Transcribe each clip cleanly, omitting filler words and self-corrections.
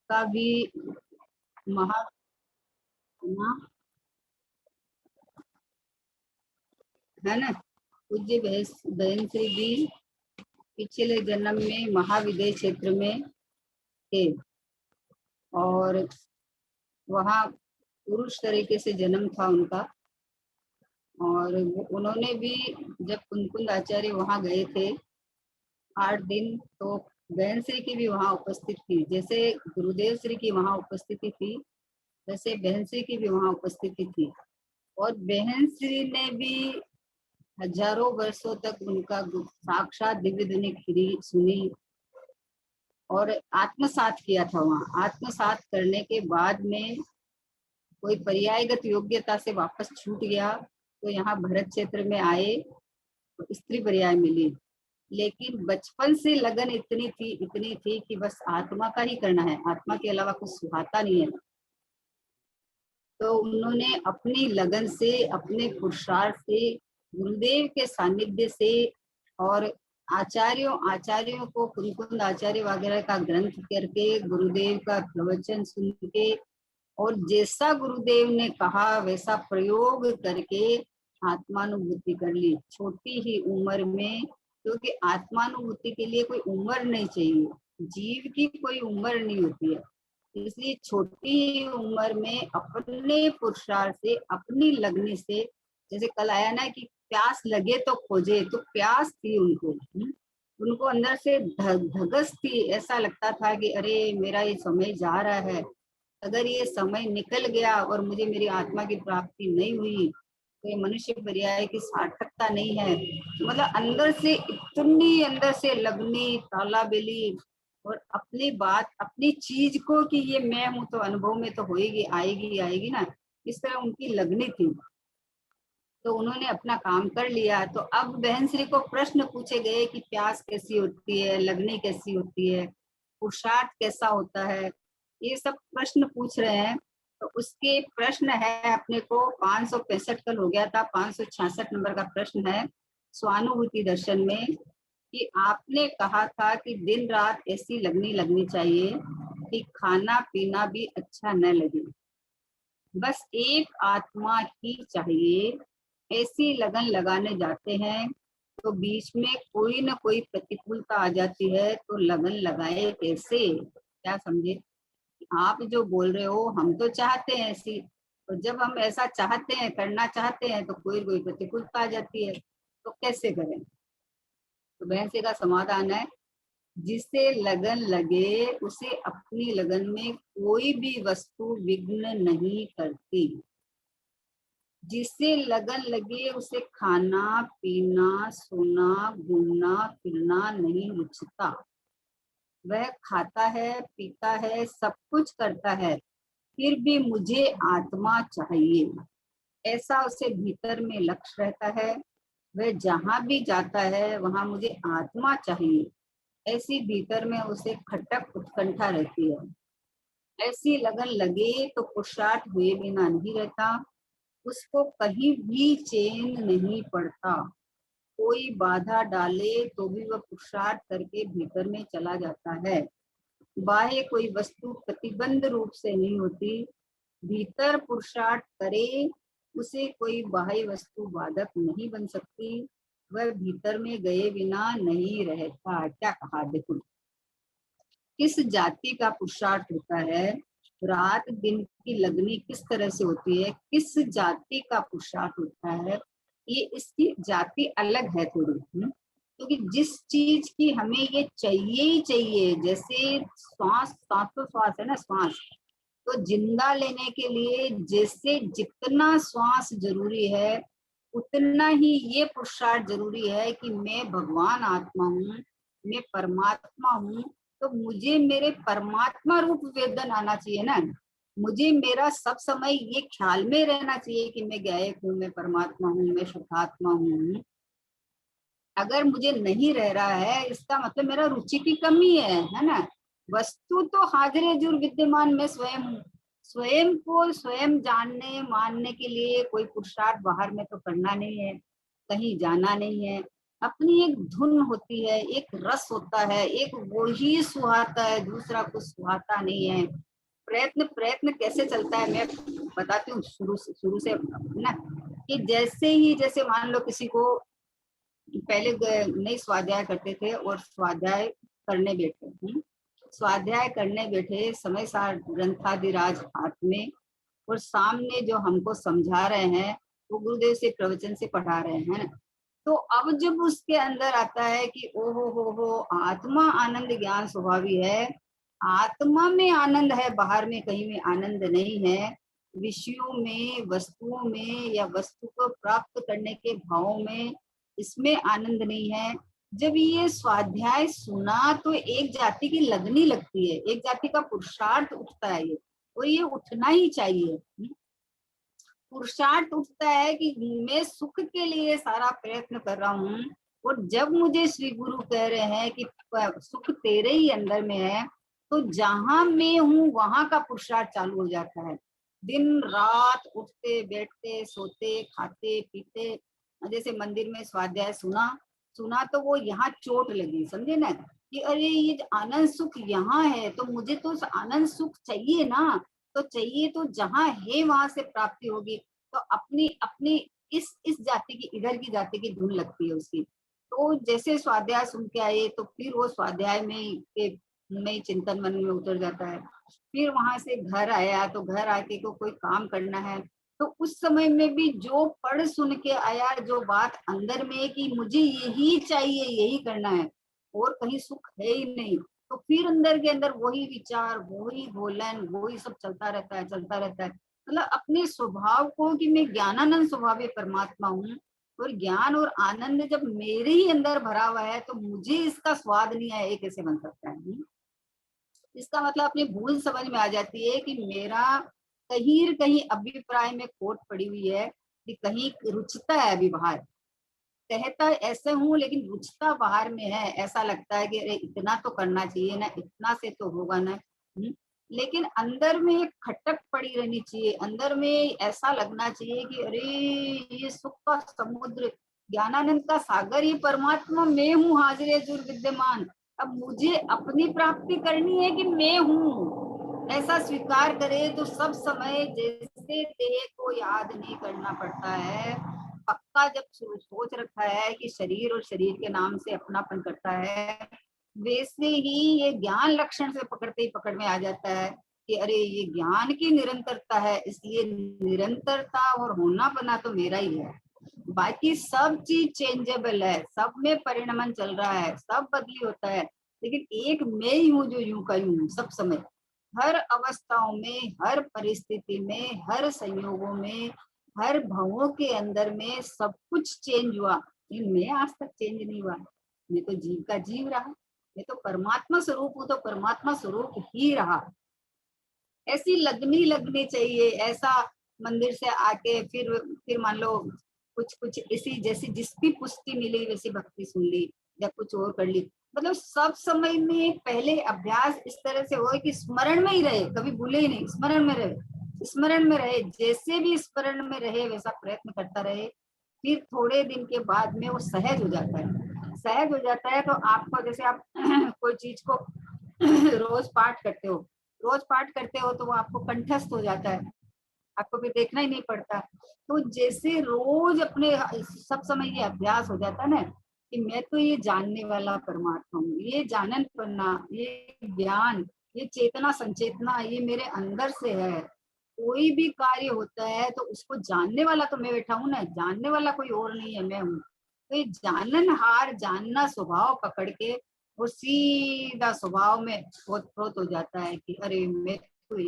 का भी महा है ना। पूज्य बहन से भी पिछले जन्म में महाविद्य क्षेत्र में थे और वहाँ पुरुष तरीके से जन्म था उनका। और उन्होंने भी जब कुंकुंद आचार्य वहाँ गए थे 8 दिन, तो बहन श्री की भी वहाँ उपस्थित थी। जैसे गुरुदेव श्री की वहाँ उपस्थिति थी वैसे बहन श्री की भी वहाँ उपस्थिति थी। और बहन श्री ने भी हजारों वर्षों तक उनका साक्षात दिव्य ध्वनि खिरी सुनी और आत्मसात किया था। वहाँ आत्मसात करने के बाद में कोई पर्यायगत योग्यता से वापस छूट गया तो यहाँ भरत क्षेत्र में आए तो स्त्री पर्याय मिली। लेकिन बचपन से लगन इतनी थी कि बस आत्मा का ही करना है, आत्मा के अलावा कुछ सुहाता नहीं है। तो उन्होंने अपनी लगन से, अपने पुरुषार्थ से, गुरुदेव के सानिध्य से और आचार्यों को कुंकुंद आचार्य वगैरह का ग्रंथ करके, गुरुदेव का प्रवचन सुन के और जैसा गुरुदेव ने कहा वैसा प्रयोग करके आत्मानुभूति कर ली छोटी ही उम्र में। क्योंकि आत्मानुभूति के लिए कोई उम्र नहीं चाहिए, जीव की कोई उम्र नहीं होती है। इसलिए छोटी उम्र में अपने पुरुषार्थ से, अपनी लगनी से, जैसे कल आया ना कि प्यास लगे तो खोजे, तो प्यास थी उनको। उनको अंदर से धगस थी। ऐसा लगता था कि अरे मेरा ये समय जा रहा है, अगर ये समय निकल गया और मुझे मेरी आत्मा की प्राप्ति नहीं हुई तो ये मनुष्य पर्याय की सार्थकता नहीं है। मतलब अंदर से इतनी अंदर से लगनी, ताला बेली और अपनी बात, अपनी चीज को कि ये मैं हूं तो अनुभव में तो होएगी, आएगी ना, इस तरह उनकी लगनी थी। तो उन्होंने अपना काम कर लिया। तो अब बहन श्री को प्रश्न पूछे गए कि प्यास कैसी होती है, लगनी कैसी होती है, पुरुषार्थ कैसा होता है, ये सब प्रश्न पूछ रहे हैं। तो उसके प्रश्न है अपने को 565 कल हो गया था, 566 नंबर का प्रश्न है स्वानुभूति दर्शन में कि आपने कहा था कि दिन रात ऐसी लगनी चाहिए कि खाना पीना भी अच्छा न लगे, बस एक आत्मा ही चाहिए। ऐसी लगन लगाने जाते हैं तो बीच में कोई ना कोई प्रतिकूलता आ जाती है, तो लगन लगाए कैसे? क्या समझे? आप जो बोल रहे हो हम तो चाहते हैं ऐसी, तो जब हम ऐसा चाहते हैं, करना चाहते हैं, तो कोई कोई प्रतिकूलता आ जाती है, तो कैसे करें? तो बहन से का समाधान है, जिसे लगन लगे उसे अपनी लगन में कोई भी वस्तु विघ्न नहीं करती। जिसे लगन लगे उसे खाना पीना, सोना, घूमना फिरना नहीं रुचता। वह खाता है, पीता है, सब कुछ करता है, फिर भी मुझे आत्मा चाहिए, ऐसा उसे भीतर में लक्ष्य रहता है। वह जहाँ भी जाता है वहां मुझे आत्मा चाहिए, ऐसी भीतर में उसे खटक उत्कंठा रहती है। ऐसी लगन लगे तो पुरुषार्थ हुए बिना नहीं रहता, उसको कहीं भी चैन नहीं पड़ता। कोई बाधा डाले तो भी वह पुरुषार्थ करके भीतर में चला जाता है। बाह्य कोई वस्तु प्रतिबंध रूप से नहीं होती, भीतर पुरुषार्थ करे उसे कोई बाह्य वस्तु बाधक नहीं बन सकती। वह भीतर में गए बिना नहीं रहता। क्या कहा देखो, किस जाति का पुरुषार्थ होता है, रात दिन की लगनी किस तरह से होती है, किस जाति का पुरुषार्थ होता है, ये इसकी जाति अलग है थोड़ी। क्योंकि जिस चीज की हमें ये चाहिए ही चाहिए, जैसे श्वास है ना, श्वास तो जिंदा लेने के लिए जैसे जितना श्वास जरूरी है उतना ही ये पुरुषार्थ जरूरी है कि मैं भगवान आत्मा हूँ, मैं परमात्मा हूँ। तो मुझे मेरे परमात्मा रूप वेदन आना चाहिए ना, मुझे मेरा सब समय ये ख्याल में रहना चाहिए कि मैं गायक हूँ, मैं परमात्मा हूँ, मैं शुद्धात्मा हूँ। अगर मुझे नहीं रह रहा है इसका मतलब मेरा रुचि की कमी है ना। वस्तु तो हाजिर जुर विद्यमान में स्वयं हूँ। स्वयं को स्वयं जानने मानने के लिए कोई पुरुषार्थ बाहर में तो करना नहीं है, कहीं जाना नहीं है। अपनी एक धुन होती है, एक रस होता है, एक वो ही सुहाता है, दूसरा कुछ सुहाता नहीं है। प्रयत्न प्रयत्न कैसे चलता है मैं बताती हूँ शुरू से ना, कि जैसे मान लो किसी को पहले नहीं स्वाध्याय करते थे और स्वाध्याय करने बैठे, स्वाध्याय करने बैठे समय सार ग्रंथादिराज हाथ में, और सामने जो हमको समझा रहे हैं वो गुरुदेव से प्रवचन से पढ़ा रहे हैं। तो अब जब उसके अंदर आता है कि ओहो हो आत्मा आनंद ज्ञान स्वभावी है, आत्मा में आनंद है, बाहर में कहीं में आनंद नहीं है, विषयों में वस्तुओं में या वस्तु को प्राप्त करने के भावों में इसमें आनंद नहीं है। जब ये स्वाध्याय सुना तो एक जाति की लगनी लगती है, एक जाति का पुरुषार्थ उठता है ये, और ये उठना ही चाहिए। पुरुषार्थ उठता है कि मैं सुख के लिए सारा प्रयत्न कर रहा हूँ, और जब मुझे श्री गुरु कह रहे हैं कि सुख तेरे ही अंदर में है, तो जहां मैं हूँ वहां का पुरुषार्थ चालू हो जाता है। दिन रात उठते बैठते सोते खाते पीते, जैसे मंदिर में स्वाध्याय सुना सुना तो वो यहाँ चोट लगी, समझे ना, कि अरे ये आनंद सुख यहाँ है, तो मुझे तो उस आनंद सुख चाहिए ना, तो चाहिए तो जहां है वहां से प्राप्ति होगी। तो अपनी अपनी इस जाति की, इधर की जाति की धुन लगती है उसकी। तो जैसे स्वाध्याय सुन के आए तो फिर वो स्वाध्याय में चिंतन मन में उतर जाता है। फिर वहां से घर आया तो घर आके को कोई काम करना है, तो उस समय में भी जो पढ़ सुन के आया, जो बात अंदर में कि मुझे यही चाहिए यही करना है और कहीं सुख है ही नहीं, तो फिर अंदर के अंदर वही विचार वही बोलन वही सब चलता रहता है चलता रहता है। मतलब अपने स्वभाव को कि मैं ज्ञानानंद स्वभाव परमात्मा हूँ, और ज्ञान और आनंद जब मेरे ही अंदर भरा हुआ है तो मुझे इसका स्वाद नहीं आया, ये कैसे बन सकता है। इसका मतलब अपनी भूल समझ में आ जाती है कि मेरा कहीं कहीं अभिप्राय में खोट पड़ी हुई है, कि कहीं रुचता है अभी बाहर, कहता ऐसे हूँ लेकिन रुचता बाहर में है, ऐसा लगता है कि अरे इतना तो करना चाहिए ना, इतना से तो होगा ना। लेकिन अंदर में एक खटक पड़ी रहनी चाहिए, अंदर में ऐसा लगना चाहिए कि अरे ये सुख का समुद्र ज्ञानानंद का सागर ही परमात्मा मैं हूँ, हाजिर जुर विद्यमान। अब मुझे अपनी प्राप्ति करनी है कि मैं हूँ, ऐसा स्वीकार करे तो सब समय जैसे देह को याद नहीं करना पड़ता है, पक्का जब सोच रखा है कि शरीर और शरीर के नाम से अपनापन करता है, वैसे ही ये ज्ञान लक्षण से पकड़ते ही पकड़ में आ जाता है कि अरे ये ज्ञान की निरंतरता है, इसलिए निरंतरता और होना बना तो मेरा ही है, बाकी सब चीज चेंजेबल है, सब में परिणमन चल रहा है, सब बदली होता है, लेकिन एक मैं ही हूँ जो यूं का यूं सब समय, हर अवस्थाओं में, हर परिस्थिति में, हर संयोगों में, हर भावों के अंदर में सब कुछ चेंज हुआ, लेकिन मैं आज तक चेंज नहीं हुआ। मैं तो जीव का जीव रहा, मैं तो परमात्मा स्वरूप हूँ तो परमात्मा स्वरूप ही रहा। ऐसी लगनी लगनी चाहिए, ऐसा मंदिर से आके फिर मान लो कुछ कुछ इसी जैसी जिसकी पुष्टि मिली वैसी भक्ति सुन ली या कुछ और कर ली, मतलब सब समय में पहले अभ्यास इस तरह से हो कि स्मरण में ही रहे, कभी भूले ही नहीं, स्मरण में रहे, स्मरण में रहे, जैसे भी स्मरण में रहे वैसा प्रयत्न करता रहे। फिर थोड़े दिन के बाद में वो सहज हो जाता है, सहज हो जाता है तो आपको जैसे आप कोई चीज को रोज पाठ करते हो, रोज पाठ करते हो तो वो आपको कंठस्थ हो जाता है, आपको भी देखना ही नहीं पड़ता। तो जैसे रोज अपने सब समय ये अभ्यास हो जाता है ना कि मैं तो ये जानने वाला परमात्मा हूँ, ये जानन पन्ना, ये ज्ञान, ये चेतना संचेतना ये मेरे अंदर से है, कोई भी कार्य होता है तो उसको जानने वाला तो मैं बैठा हूँ ना, जानने वाला कोई और नहीं है, मैं हूँ। तो ये जानन हार जानना स्वभाव पकड़ के वो सीधा स्वभाव में ओतप्रोत हो जाता है कि अरे मैं तो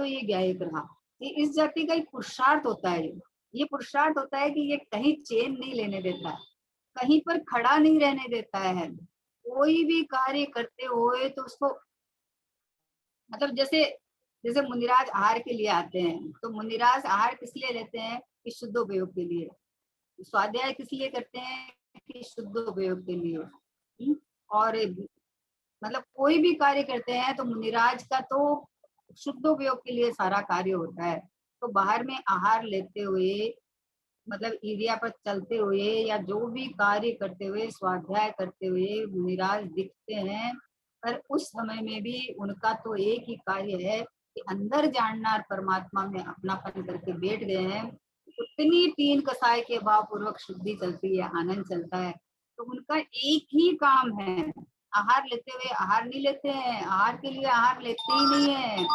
ये गायक रहा। ये इस जाति का एक पुरुषार्थ होता है, ये पुरुषार्थ होता है कि ये कहीं चेन नहीं लेने देता है, कहीं पर खड़ा नहीं रहने देता है, कोई भी कार्य करते हुए तो उसको मतलब जैसे जैसे मुनिराज आहार के लिए आते हैं तो मुनिराज आहार किस लिए लेते हैं कि शुद्ध उपयोग के लिए, स्वाध्याय किस लिए करते हैं कि शुद्ध उपयोग के लिए। और मतलब कोई भी कार्य करते हैं तो मुनिराज का तो शुद्ध उपयोग के लिए सारा कार्य होता है। तो बाहर में आहार लेते हुए मतलब एरिया पर चलते हुए या जो भी कार्य करते हुए, स्वाध्याय करते हुए मुनिराज दिखते हैं, पर उस समय में भी उनका तो एक ही कार्य है कि अंदर जानना और परमात्मा में अपनापन करके बैठ गए हैं। उतनी तीन कसाय के भाव पूर्वक शुद्धि चलती है, आनंद चलता है। तो उनका एक ही काम है, आहार लेते हुए आहार नहीं लेते हैं, आहार के लिए आहार लेते ही नहीं है।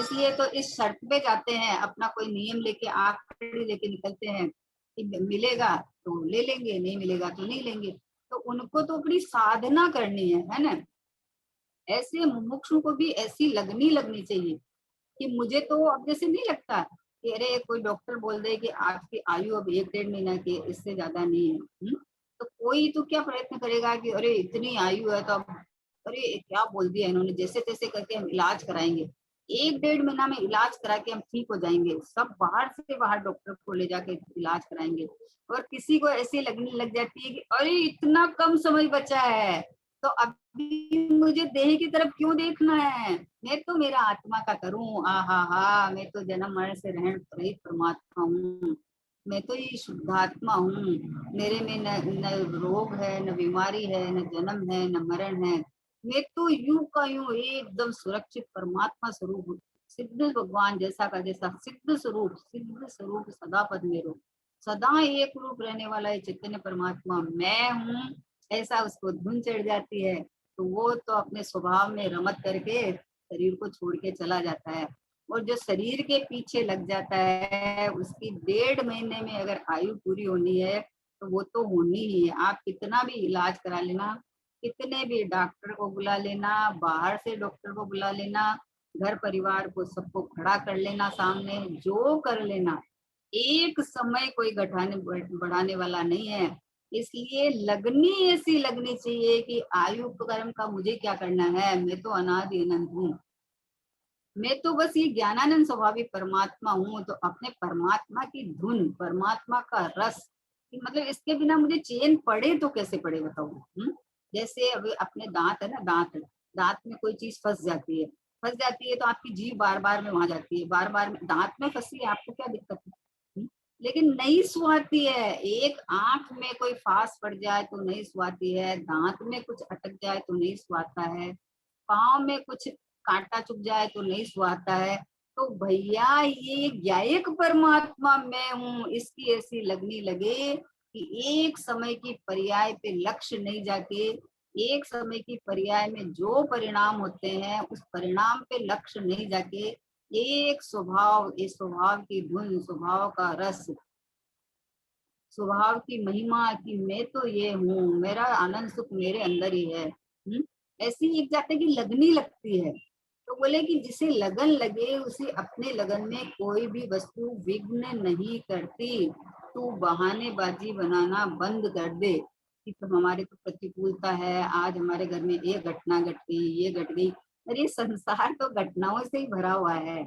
इसलिए तो इस शर्त पे जाते हैं, अपना कोई नियम लेके आखिरी लेके निकलते हैं कि मिलेगा तो ले लेंगे, नहीं मिलेगा तो नहीं लेंगे। तो उनको तो अपनी साधना करनी है ना। ऐसे मुमुक्षु को भी ऐसी लगनी लगनी चाहिए कि मुझे तो अब जैसे नहीं लगता कि अरे कोई डॉक्टर बोल दे कि आपकी आयु अब 1 डेढ़ महीना की है, इससे ज्यादा नहीं है। तो कोई तो क्या प्रयत्न करेगा कि अरे इतनी आयु है तो अब अरे क्या बोल दिया इन्होंने, जैसे तैसे करके हम इलाज कराएंगे, 1 डेढ़ महीना में इलाज करा के हम ठीक हो जाएंगे, सब बाहर से बाहर डॉक्टर को ले जाके इलाज कराएंगे। और किसी को ऐसी लगने लग जाती है कि अरे इतना कम समय बचा है तो अभी मुझे देह की तरफ क्यों देखना है, मैं तो मेरा आत्मा का करूं, आहा हा, मैं तो जन्म मरण से रहन रहित परमात्मा हूँ, मैं तो ये शुद्धात्मा हूँ, मेरे में न रोग है, न बीमारी है, न जन्म है, न मरण है, मैं तो यूं का यूं एकदम सुरक्षित परमात्मा स्वरूप हूँ। सिद्ध भगवान जैसा का जैसा सिद्ध स्वरूप सदा पद मेरो, सदा एक रूप रहने वाला ये चैतन्य परमात्मा मैं हूँ, ऐसा उसको धुन चढ़ जाती है। तो वो तो अपने स्वभाव में रमत करके शरीर को छोड़ के चला जाता है। और जो शरीर के पीछे लग जाता है उसकी 1.5 महीने में अगर आयु पूरी होनी है तो वो तो होनी ही है। आप कितना भी इलाज करा लेना, कितने भी डॉक्टर को बुला लेना, बाहर से डॉक्टर को बुला लेना, घर परिवार को सबको खड़ा कर लेना सामने, जो कर लेना, एक समय कोई घटाने बढ़ाने वाला नहीं है। इसलिए लगनी ऐसी लगनी चाहिए कि आयु कर्म का मुझे क्या करना है, मैं तो अनादि अनंत हूँ, मैं तो बस ये ज्ञानानंद स्वाभाविक परमात्मा हूँ। तो अपने परमात्मा की धुन, परमात्मा का रस, कि मतलब इसके बिना मुझे चैन पड़े तो कैसे पड़े बताओ। जैसे अभी अपने दांत है ना, दांत दांत में कोई चीज फंस जाती है तो आपकी जीभ बार बार में वहां जाती है, बार बार में दांत में फंसी है, आपको क्या दिक्कत है? लेकिन नहीं सुहाती है। एक आंख में कोई फास पड़ जाए तो नहीं सुहाती है, दांत में कुछ अटक जाए तो नहीं सुहाता है, पाँव में कुछ कांटा चुभ जाए तो नहीं सुहाता है। तो भैया ये ज्ञायक परमात्मा मैं हूँ, इसकी ऐसी लगनी लगे कि एक समय की पर्याय पे लक्ष्य नहीं जाके, एक समय की पर्याय में जो परिणाम होते हैं उस परिणाम पे लक्ष्य नहीं जाके, एक स्वभाव, इस स्वभाव की धुन, स्वभाव का रस, स्वभाव की महिमा कि मैं तो ये हूँ, मेरा आनंद सुख मेरे अंदर ही है। ऐसी एक जाते की लगनी लगती है। तो बोले कि जिसे लगन लगे उसे अपने लगन में कोई भी वस्तु विघ्न नहीं करती। तू बहानेबाजी बनाना बंद कर दे कि तो हमारे को प्रतिकूलता है, आज हमारे घर में ये घटना घट गई, ये घट गई। अरे संसार तो घटनाओं से ही भरा हुआ है,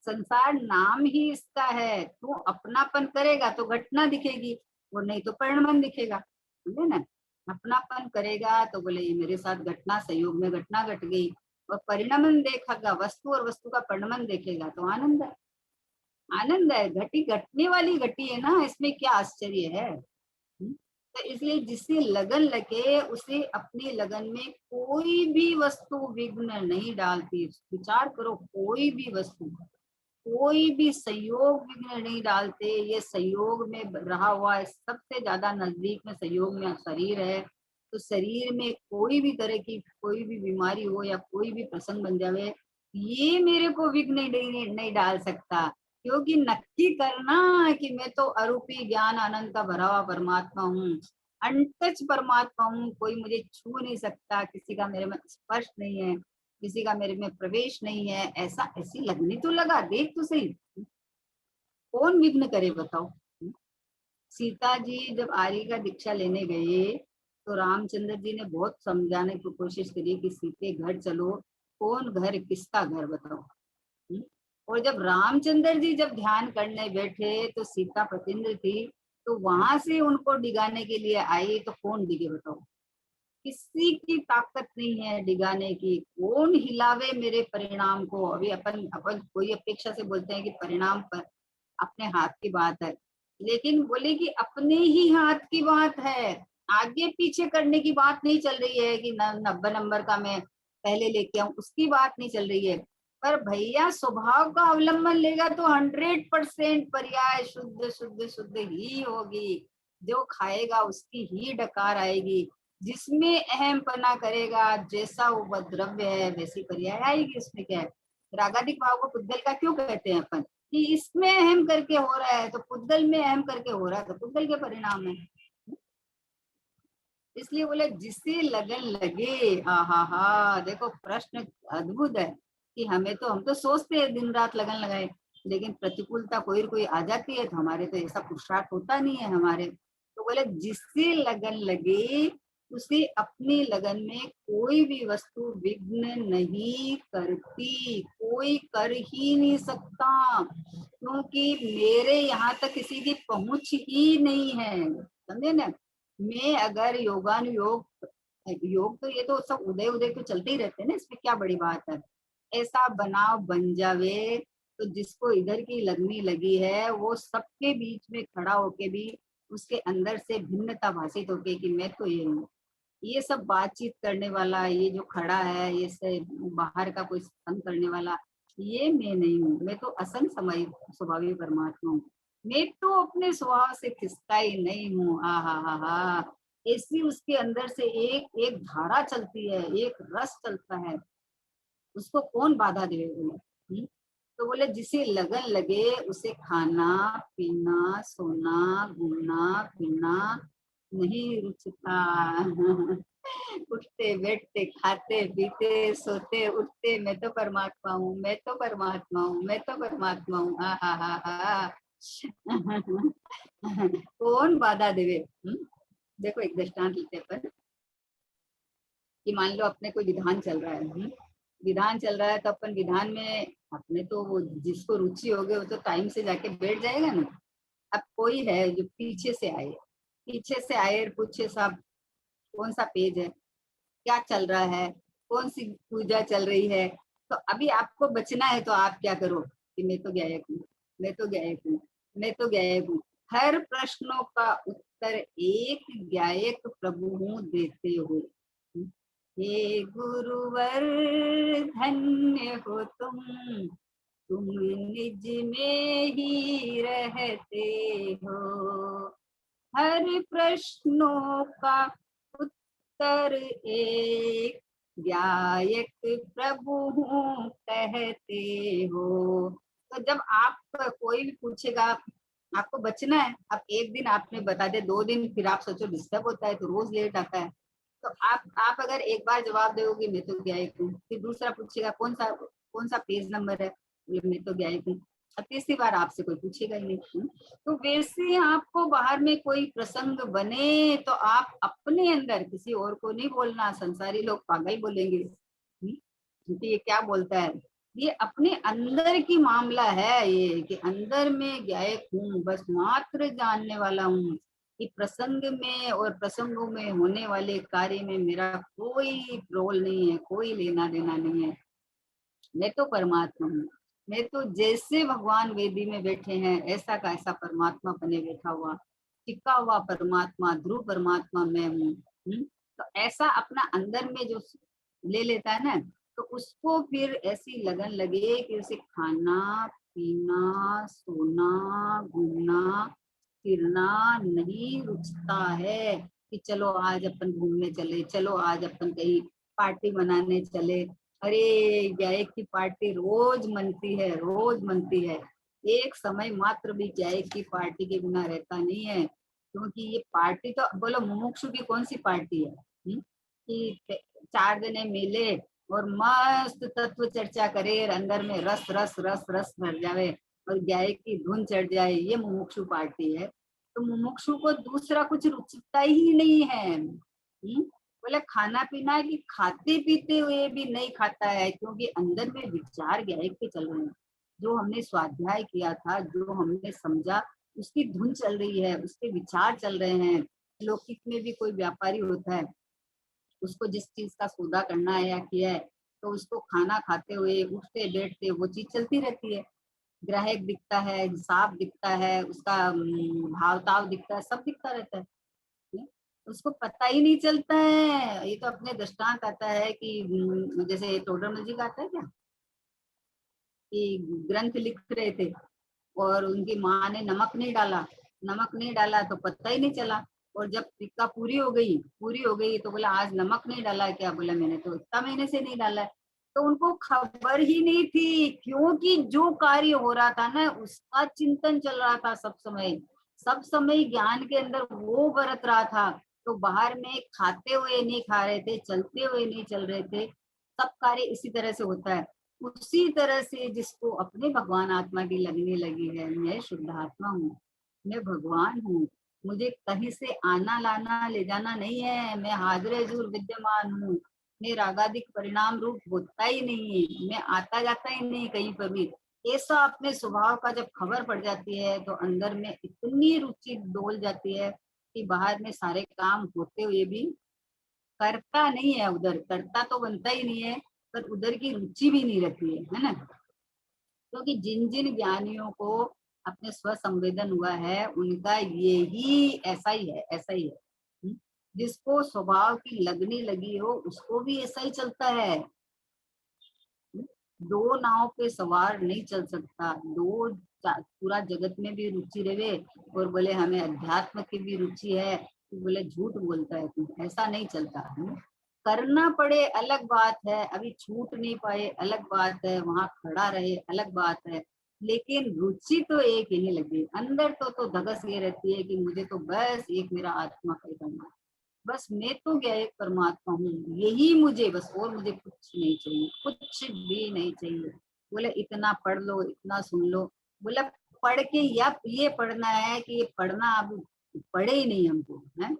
संसार नाम ही इसका है। तू अपनापन करेगा तो घटना दिखेगी, और नहीं तो परिणमन दिखेगा, समझे ना। अपनापन करेगा तो बोले ये मेरे साथ घटना, संयोग में घटना घट गई, और परिणमन देखेगा, वस्तु और वस्तु का परिणमन देखेगा तो आनंद है। आनंद है, घटी घटने वाली घटी है ना, इसमें क्या आश्चर्य है। तो इसलिए जिसे लगन लगे उसे अपनी लगन में कोई भी वस्तु विघ्न नहीं डालती। विचार करो, कोई भी वस्तु, कोई भी संयोग विघ्न नहीं डालते। ये संयोग में रहा हुआ है, सबसे ज्यादा नजदीक में संयोग में शरीर है। तो शरीर में कोई भी तरह की कोई भी बीमारी हो या कोई भी प्रसंग बन जावे, ये मेरे को विघ्न नहीं डाल सकता। क्योंकि नक्की करना कि मैं तो अरूपी ज्ञान आनंद का भरा हुआ परमात्मा हूँ, अनटच परमात्मा हूँ, कोई मुझे छू नहीं सकता, किसी का मेरे में स्पर्श नहीं है, किसी का मेरे में प्रवेश नहीं है। ऐसा ऐसी लगनी तो लगा, देख तो सही, कौन विघ्न करे बताओ। सीता जी जब आर्य का दीक्षा लेने गए तो रामचंद्र जी ने बहुत समझाने की कोशिश करी कि सीते घर चलो, कौन घर, किसका घर बताओ। और जब रामचंद्र जी जब ध्यान करने बैठे तो सीता प्रतिंद्र थी, तो वहां से उनको डिगाने के लिए आई, तो कौन डिगे बताओ। किसी की ताकत नहीं है डिगाने की, कौन हिलावे मेरे परिणाम को। अभी अपन अपन कोई अपेक्षा से बोलते हैं कि परिणाम पर अपने हाथ की बात है, लेकिन बोले कि अपने ही हाथ की बात है, आगे पीछे करने की बात नहीं चल रही है कि 90 नंबर का मैं पहले लेके आऊं, उसकी बात नहीं चल रही है। पर भैया स्वभाव का अवलंबन लेगा तो 100% पर्याय शुद्ध शुद्ध शुद्ध ही होगी। जो खाएगा उसकी ही डकार आएगी। जिसमें अहम पना करेगा, जैसा वो द्रव्य है वैसी पर्याय आएगी। उसमें क्या है, रागादिक भाव को पुद्गल का क्यों कहते हैं अपन, कि इसमें अहम करके हो रहा है तो पुद्गल में अहम करके हो रहा है तो पुद्गल के परिणाम है। इसलिए बोले जिसे लगन लगे। हा हा हा, देखो प्रश्न अद्भुत है कि हम तो सोचते हैं दिन रात लगन लगाए, लेकिन प्रतिकूलता कोई आ जाती है तो हमारे तो ऐसा पुरुषार्थ होता नहीं है हमारे। तो बोले जिससे लगन लगे उसे अपनी लगन में कोई भी वस्तु विघ्न नहीं करती, कोई कर ही नहीं सकता, क्योंकि मेरे यहाँ तक किसी की पहुंच ही नहीं है। समझे ना। मैं अगर योगानुयोग, योग तो ये तो सब उदय उदय तो चलते ही रहते हैं ना, इसमें क्या बड़ी बात है। ऐसा बनाव बन जावे तो जिसको इधर की लगनी लगी है वो सबके बीच में खड़ा होके भी उसके अंदर से भिन्नता भाषित होके कि मैं तो ये हूँ। ये सब बातचीत करने वाला, ये जो खड़ा है, ये से बाहर का कोई संग करने वाला, ये मैं नहीं हूँ। मैं तो असंग समय स्वभावी परमात्मा हूँ। मैं तो अपने स्वभाव से खिसका ही नहीं हूँ। आ हा हा हा, ऐसी उसके अंदर से एक एक धारा चलती है, एक रस चलता है, उसको कौन बाधा दे बोले। तो बोले जिसे लगन लगे उसे खाना पीना सोना घूमना फिरना नहीं रुचता। उठते बैठते खाते पीते सोते उठते मैं तो परमात्मा हूँ, मैं तो परमात्मा हूँ, मैं तो परमात्मा हूँ। हा हा हा हा। कौन बाधा देवे। देखो एक दृष्टांत लेते हैं अपन, कि मान लो अपने कोई विधान चल रहा है। विधान चल रहा है तो अपन विधान में अपने तो वो जिसको रुचि हो गई वो तो टाइम से जाके बैठ जाएगा ना। अब कोई है जो पीछे से आए और पूछे साहब कौन सा पेज है, क्या चल रहा है, कौन सी पूजा चल रही है, तो अभी आपको बचना है तो आप क्या करो कि मैं तो गायक हूँ, मैं तो गायक हूँ, मैं तो गायक हूँ। हर प्रश्नों का उत्तर एक गायक प्रभु हूँ देते हो। हे गुरुवर धन्य हो तुम निज में ही रहते हो। हर प्रश्नों का उत्तर एक गायक प्रभु हूँ कहते हो। तो जब आप कोई भी पूछेगा आपको बचना है, अब एक दिन आपने बता दे, 2 दिन फिर आप सोचो डिस्टर्ब होता है तो रोज लेट आता है। तो आप अगर एक बार जवाब दोगे मैं तो गायक हूँ, फिर दूसरा पूछेगा कौन सा पेज नंबर है, मैं तो गायक हूँ, अब तीसरी बार आपसे कोई पूछेगा ही नहीं। तो वैसे आपको बाहर में कोई प्रसंग बने तो आप अपने अंदर, किसी और को नहीं बोलना, संसारी लोग पागल बोलेंगे क्योंकि ये क्या बोलता है, ये अपने अंदर की मामला है, ये कि अंदर में गायक हूँ, बस मात्र जानने वाला हूँ कि प्रसंग में और प्रसंगों में होने वाले कार्य में मेरा कोई रोल नहीं है, कोई लेना देना नहीं है। मैं तो परमात्मा हूँ। मैं तो जैसे भगवान वेदी में बैठे हैं ऐसा का ऐसा परमात्मा बने बैठा हुआ, टिका हुआ परमात्मा, ध्रुव परमात्मा मैं हूँ। तो ऐसा अपना अंदर में जो ले लेता है ना, तो उसको फिर ऐसी लगन लगे कि उसे खाना पीना सोना घूमना फिरना नहीं रुचता है, कि चलो आज अपन घूमने चले, चलो आज अपन कहीं पार्टी मनाने चले। अरे गायक की पार्टी रोज मनती है, रोज मनती है। एक समय मात्र भी गायक की पार्टी के बिना रहता नहीं है, क्योंकि ये पार्टी तो बोलो मुमुक्षु की कौन सी पार्टी है, कि 4 जने मिले और मस्त तत्व चर्चा करे, अंदर में रस रस रस रस भर जावे और गायक की धुन चढ़ जाए, ये मुमुक्षु पार्टी है। तो मुमुक्षु को दूसरा कुछ रुचता ही नहीं है। बोले खाना पीना कि खाते पीते हुए भी नहीं खाता है, क्योंकि अंदर में विचार गायक के चल रहे हैं। जो हमने स्वाध्याय किया था, जो हमने समझा, उसकी धुन चल रही है, उसके विचार चल रहे हैं। लौकिक में भी कोई व्यापारी होता है, उसको जिस चीज का सौदा करना है या किया है, तो उसको खाना खाते हुए उठते बैठते वो चीज चलती रहती है। ग्राहक दिखता है, सांप दिखता है, उसका भाव-ताव दिखता है, सब दिखता रहता है। हम्म, उसको पता ही नहीं चलता है। ये तो अपने दृष्टांत आता है कि जैसे टोडरमल जी का आता है क्या, कि ग्रंथ लिख रहे थे और उनकी माँ ने नमक नहीं डाला, नमक नहीं डाला तो पता ही नहीं चला। और जब टीका पूरी हो गई तो बोला आज नमक नहीं डाला है क्या, बोला मैंने तो इतना महीने से नहीं डाला है। तो उनको खबर ही नहीं थी, क्योंकि जो कार्य हो रहा था ना उसका चिंतन चल रहा था सब समय, सब समय ज्ञान के अंदर वो बरत रहा था। तो बाहर में खाते हुए नहीं खा रहे थे, चलते हुए नहीं चल रहे थे, सब कार्य इसी तरह से होता है। उसी तरह से जिसको अपने भगवान आत्मा की लगने लगी है, मैं शुद्ध आत्मा हूँ, मैं भगवान हूँ, मुझे कहीं से आना लाना ले जाना नहीं है, मैं हाजिर हजूर विद्यमान हूँ, मैं रागादिक परिणाम रूप होता ही नहीं है, मैं आता जाता ही नहीं कहीं पर भी। ऐसा अपने स्वभाव का जब खबर पड़ जाती है तो अंदर में इतनी रुचि डोल जाती है कि बाहर में सारे काम होते हुए भी करता नहीं है, उधर करता तो बनता ही नहीं है, पर उधर की रुचि भी नहीं रहती है ना। क्योंकि जिन जिन ज्ञानियों को अपने स्व संवेदन हुआ है उनका यही ऐसा ही है, ऐसा ही है। जिसको स्वभाव की लगनी लगी हो उसको भी ऐसा ही चलता है। दो नाव पे सवार नहीं चल सकता, दो पूरा जगत में भी रुचि रहे और बोले हमें अध्यात्म की भी रुचि है, तो बोले झूठ बोलता है तू, ऐसा नहीं चलता। करना पड़े अलग बात है, अभी छूट नहीं पाए अलग बात है, वहां खड़ा रहे अलग बात है, लेकिन रुचि तो एक ही लगी अंदर। तो धगस ये रहती है कि मुझे तो बस एक मेरा आत्मा का करना है, बस मैं तो गया एक परमात्मा हूँ, यही मुझे बस, और मुझे कुछ नहीं चाहिए, कुछ भी नहीं चाहिए। बोले इतना पढ़ लो, इतना सुन लो, बोला पढ़ के या ये पढ़ना है कि ये पढ़ना अब पढ़े ही नहीं हमको है,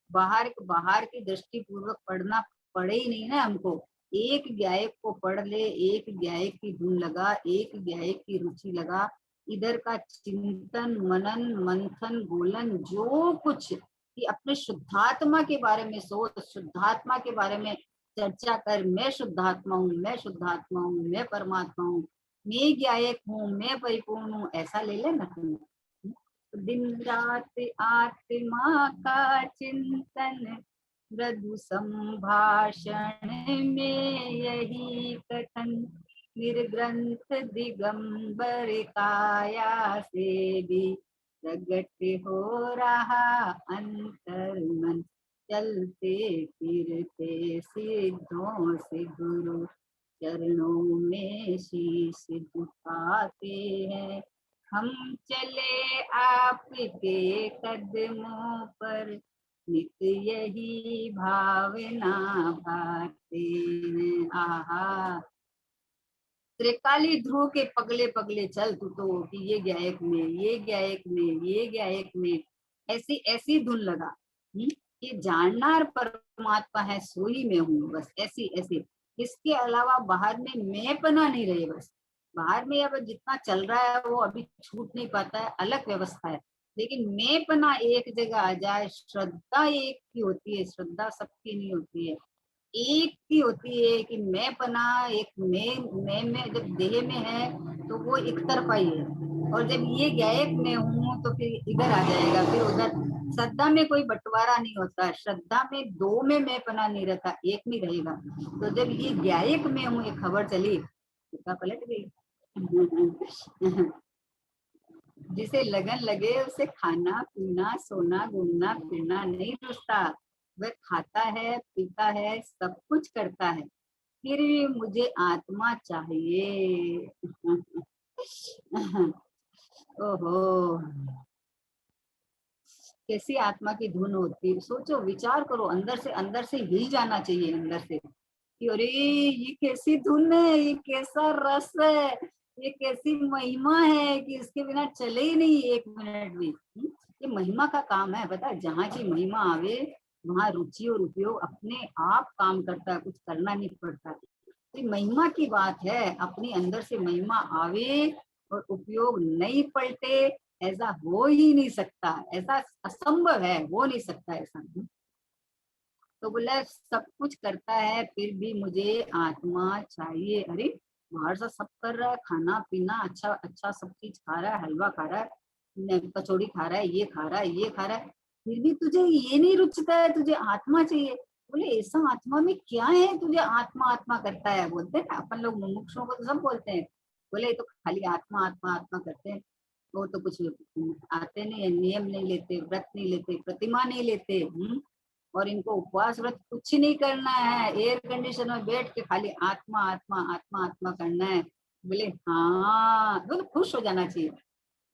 बाहर बाहर की दृष्टि पूर्वक पढ़ना पढ़े ही नहीं ना हमको। एक गायक को पढ़ ले, एक गायक की धुन लगा, एक गायक की रुचि लगा, इधर का चिंतन मनन मंथन गोलन जो कुछ कि अपने शुद्धात्मा के बारे में सोच, शुद्धात्मा के बारे में चर्चा कर, मैं शुद्धात्मा हूँ, मैं शुद्धात्मा हूँ, मैं परमात्मा हूँ, मैं गायक हूँ, मैं परिपूर्ण हूँ, ऐसा ले लेना तुम। दिन रात आत्मा का चिंतन, मृदु संभाषण में यही कथन, निर्ग्रंथ दिगंबर काया से भी प्रगट हो रहा अंतर मन, चलते फिरते सिद्धों से गुरु चरणों में शीश झुकाते हैं, हम चले आपके कदमों पर, नित यही भावना भाते हैं। आहा, त्रिकाली ध्रुव के पगले पगले चल तू तो, कि ये गायक में, ये गायक में, ये गायक में, ऐसी ऐसी धुन लगा। ये जानना परमात्मा है, सोई में हूँ बस, ऐसी ऐसी। इसके अलावा बाहर में मैं पना नहीं रहे बस। बाहर में अब जितना चल रहा है वो अभी छूट नहीं पाता है, अलग व्यवस्था है, लेकिन मैं पना एक जगह आ जाए, श्रद्धा एक की होती है, श्रद्धा सबकी नहीं होती है, एक की होती है कि मैं पना एक मैं में जब देह में है तो वो एक तरफा ही है, और जब ये गायक में हूँ तो फिर इधर आ जाएगा, फिर उधर। श्रद्धा में कोई बंटवारा नहीं होता, श्रद्धा में दो में मैं पना नहीं रहता, एक में रहेगा। तो जब ये गायक में हूँ ये खबर चली तो पलट गई। जिसे लगन लगे उसे खाना पीना सोना घूमना फिरना नहीं रुचता, वह खाता है पीता है सब कुछ करता है, फिर भी मुझे आत्मा चाहिए। ओहो, कैसी आत्मा की धुन होती है, सोचो विचार करो, अंदर से हिल जाना चाहिए अंदर से कि अरे ये कैसी धुन है, ये कैसा रस है, ये कैसी महिमा है कि इसके बिना चले ही नहीं एक मिनट भी। ये महिमा का काम है, पता है, जहाँ की महिमा आवे वहाँ रुचि और उपयोग अपने आप काम करता है, कुछ करना नहीं पड़ता। तो महिमा की बात है, अपनी अंदर से महिमा आवे और उपयोग नहीं पलटे, ऐसा हो ही नहीं सकता, ऐसा असंभव है, हो नहीं सकता ऐसा। तो बोला सब कुछ करता है फिर भी मुझे आत्मा चाहिए। अरे बाहर से सब कर रहा है, खाना पीना अच्छा अच्छा सब चीज खा रहा है, हलवा खा रहा है, कचौड़ी खा रहा है, ये खा रहा है, ये खा रहा है, फिर भी तुझे ये नहीं रुचता है, तुझे आत्मा चाहिए। बोले ऐसा आत्मा में क्या है तुझे आत्मा आत्मा करता है? बोलते हैं ना अपन लोग मुमुक्षुओं को तो सब बोलते हैं, बोले ये तो खाली आत्मा आत्मा आत्मा करते हैं, वो तो कुछ आते नहीं है, नियम नहीं लेते, व्रत नहीं लेते, प्रतिमा नहीं लेते। और इनको उपवास व्रत कुछ नहीं करना है, एयर कंडीशन में बैठ के खाली आत्मा आत्मा आत्मा आत्मा करना है। बोले हाँ, तो खुश हो जाना चाहिए,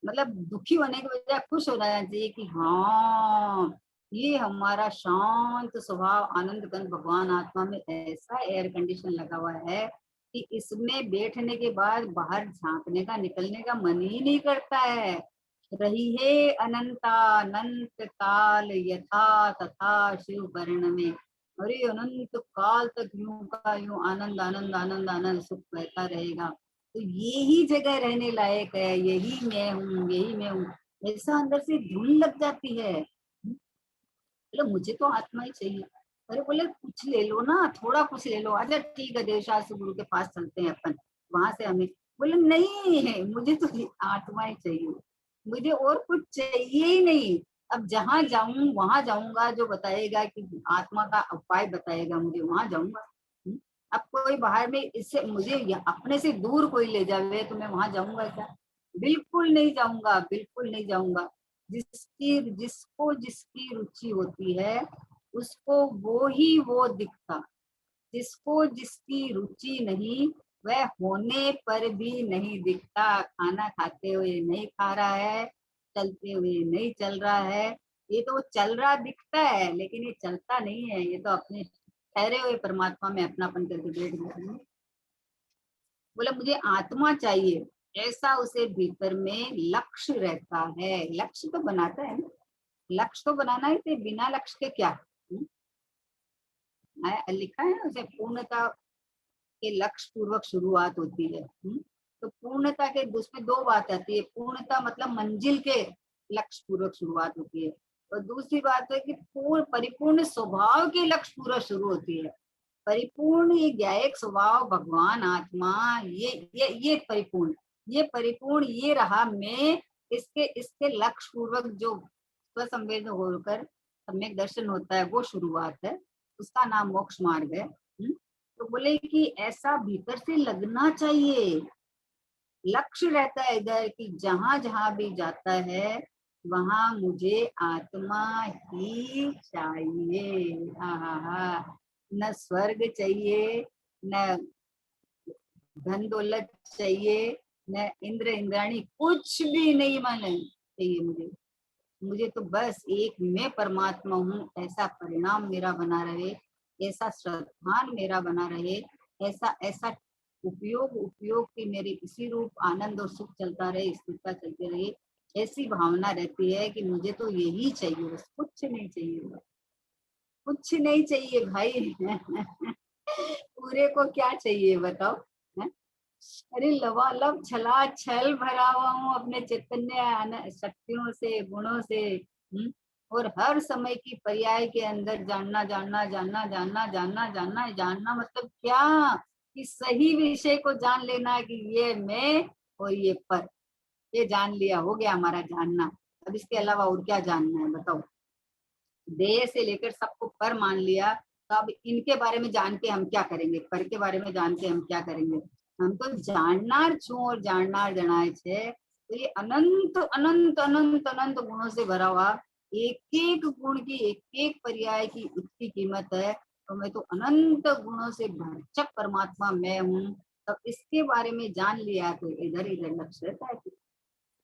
मतलब दुखी होने की बजाय खुश हो जाना चाहिए कि हाँ ये हमारा शांत स्वभाव आनंद कंद भगवान आत्मा में ऐसा एयर कंडीशन लगा हुआ है कि इसमें बैठने के बाद बाहर झांकने का निकलने का मन ही नहीं करता है। रही है अनंतानंत काल यथा तथा शिव वर्ण में, अरे अनंत काल तक यूं का यूं आनंद आनंद आनंद आनंद सुख बहता रहेगा। तो यही जगह रहने लायक है, यही मैं हूँ, यही मैं हूँ, ऐसा अंदर से धुन लग जाती है। बोले मुझे तो आत्मा ही चाहिए। अरे बोले कुछ ले लो ना, थोड़ा कुछ ले लो, अच्छा ठीक है देवशास्त्र गुरु के पास चलते हैं अपन, वहां से हमें। बोले नहीं है, मुझे तो आत्मा ही चाहिए, मुझे और कुछ चाहिए ही नहीं। अब जहां जाऊं वहां जाऊंगा, जो बताएगा कि आत्मा का उपाय बताएगा मुझे, वहां जाऊंगा। अब कोई बाहर में इससे मुझे अपने से दूर कोई ले जावे तो मैं वहां जाऊंगा क्या? बिल्कुल नहीं जाऊंगा, बिल्कुल नहीं जाऊंगा। जिसको जिसकी रुचि होती है उसको वो ही वो दिखता, जिसको जिसकी रुचि नहीं वह होने पर भी नहीं दिखता। खाना खाते हुए नहीं खा रहा है, चलते हुए नहीं चल रहा है, ये तो चल रहा दिखता है लेकिन ये चलता नहीं है, ये तो अपने ठहरे हुए परमात्मा में अपनापन करके बैठ गया। बोला मुझे आत्मा चाहिए, ऐसा उसे भीतर में लक्ष्य रहता है। लक्ष्य तो बनाता है ना, लक्ष्य तो बनाना ही थे, बिना लक्ष्य के क्या? लिखा है ना उसे, पूर्णता के लक्ष्य पूर्वक शुरुआत होती है। तो पूर्णता के उसमें दो बात आती है, पूर्णता मतलब मंजिल के लक्ष्य पूर्वक शुरुआत होती है, और दूसरी बात है कि पूर्ण परिपूर्ण स्वभाव के लक्ष्य पूर्वक शुरू होती है। परिपूर्ण ये ज्ञायक स्वभाव भगवान आत्मा, ये परिपूर्ण, ये परिपूर्ण ये रहा मैं, इसके इसके लक्ष्य पूर्वक जो स्वसंवेद होकर सम्यक दर्शन होता है वो शुरुआत है, उसका नाम मोक्ष मार्ग है। तो बोले कि ऐसा भीतर से लगना चाहिए, लक्ष्य रहता है इधर कि जहां जहां भी जाता है वहां मुझे आत्मा ही चाहिए। हा, न स्वर्ग चाहिए, न धन दौलत चाहिए, न इंद्र इंद्राणी, कुछ भी नहीं माने चाहिए मुझे। मुझे तो बस एक मैं परमात्मा हूँ ऐसा परिणाम मेरा बना रहे, ऐसा श्रद्धान मेरा बना रहे, ऐसा ऐसा उपयोग उपयोग की मेरी इसी रूप आनंद और सुख चलता रहे, स्थिरता चलती रहे, ऐसी भावना रहती है कि मुझे तो यही चाहिए, बस कुछ नहीं चाहिए, कुछ नहीं चाहिए भाई। पूरे को क्या चाहिए बताओ? है? अरे लबालब छला छल भरा हुआ हूँ अपने चैतन्य शक्तियों से, गुणों से। और हर समय की पर्याय के अंदर जानना जानना जानना जानना जानना जानना जानना, मतलब क्या कि सही विषय को जान लेना कि ये मैं और ये पर, ये जान लिया, हो गया हमारा जानना। अब इसके अलावा और क्या जानना है बताओ? देह से लेकर सबको पर मान लिया, तो अब इनके बारे में जान के हम क्या करेंगे? पर के बारे में जान के हम क्या करेंगे? हम तो जाननार छू और जाननार जनाए छे। तो ये अनंत अनंत अनंत अनंत गुणों से भरा हुआ, एक एक गुण की एक एक पर्याय की उसकी कीमत है। तो मैं तो अनंत गुणों से भरचक परमात्मा मैं हूँ। तब इसके बारे में जान लिया तो इधर इधर लक्ष्य रहता है,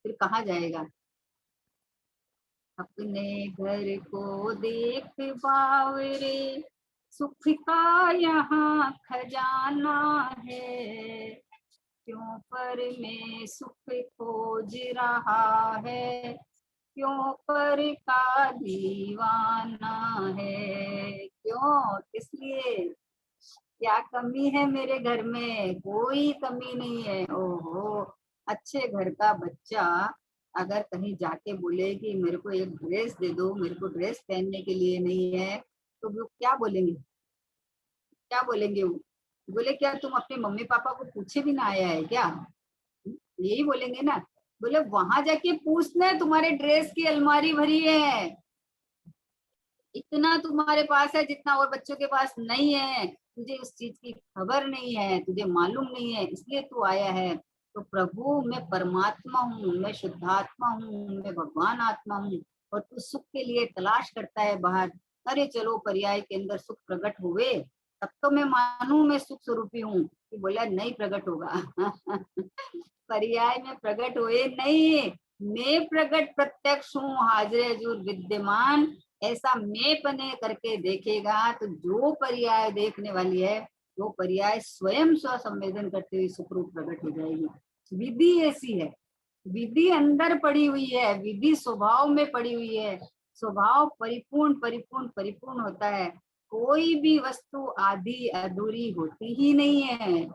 फिर कहाँ जाएगा? अपने घर को देख बावरे, सुख का यहाँ खजाना है, क्यों पर में सुख खोज रहा है, क्यों पर का दीवाना है? क्यों, इसलिए क्या कमी है मेरे घर में? कोई कमी नहीं है। ओहो, अच्छे घर का बच्चा अगर कहीं जाके बोले कि मेरे को एक ड्रेस दे दो, मेरे को ड्रेस पहनने के लिए नहीं है, तो वो क्या बोलेंगे? क्या बोलेंगे वो? बोले क्या तुम अपने मम्मी पापा को पूछे भी ना आया है क्या? यही बोलेंगे ना। बोले वहां जाके पूछना, तुम्हारे ड्रेस की अलमारी भरी है, इतना तुम्हारे पास है जितना और बच्चों के पास नहीं है, तुझे उस चीज की खबर नहीं है, तुझे मालूम नहीं है, इसलिए तू आया है। तो प्रभु मैं परमात्मा हूँ, मैं शुद्धात्मा हूँ, मैं भगवान आत्मा हूँ, और तू सुख के लिए तलाश करता है बाहर। अरे चलो पर्याय के अंदर सुख प्रकट हुए तब तो मैं मानू मैं सुख स्वरूपी हूँ। कि बोला नहीं प्रकट होगा। पर्याय में प्रकट हुए नहीं, मैं प्रकट प्रत्यक्ष हूँ, हाजिर हजूर विद्यमान। ऐसा मैं पने करके देखेगा तो जो पर्याय देखने वाली है वो पर्याय स्वयं स्व संवेदन करते हुए सुखरूप प्रकट हो जाएगी। विधि ऐसी है, विधि अंदर पड़ी हुई है, विधि स्वभाव में पड़ी हुई है। स्वभाव परिपूर्ण परिपूर्ण परिपूर्ण होता है। कोई भी वस्तु आधी अधूरी होती ही नहीं है।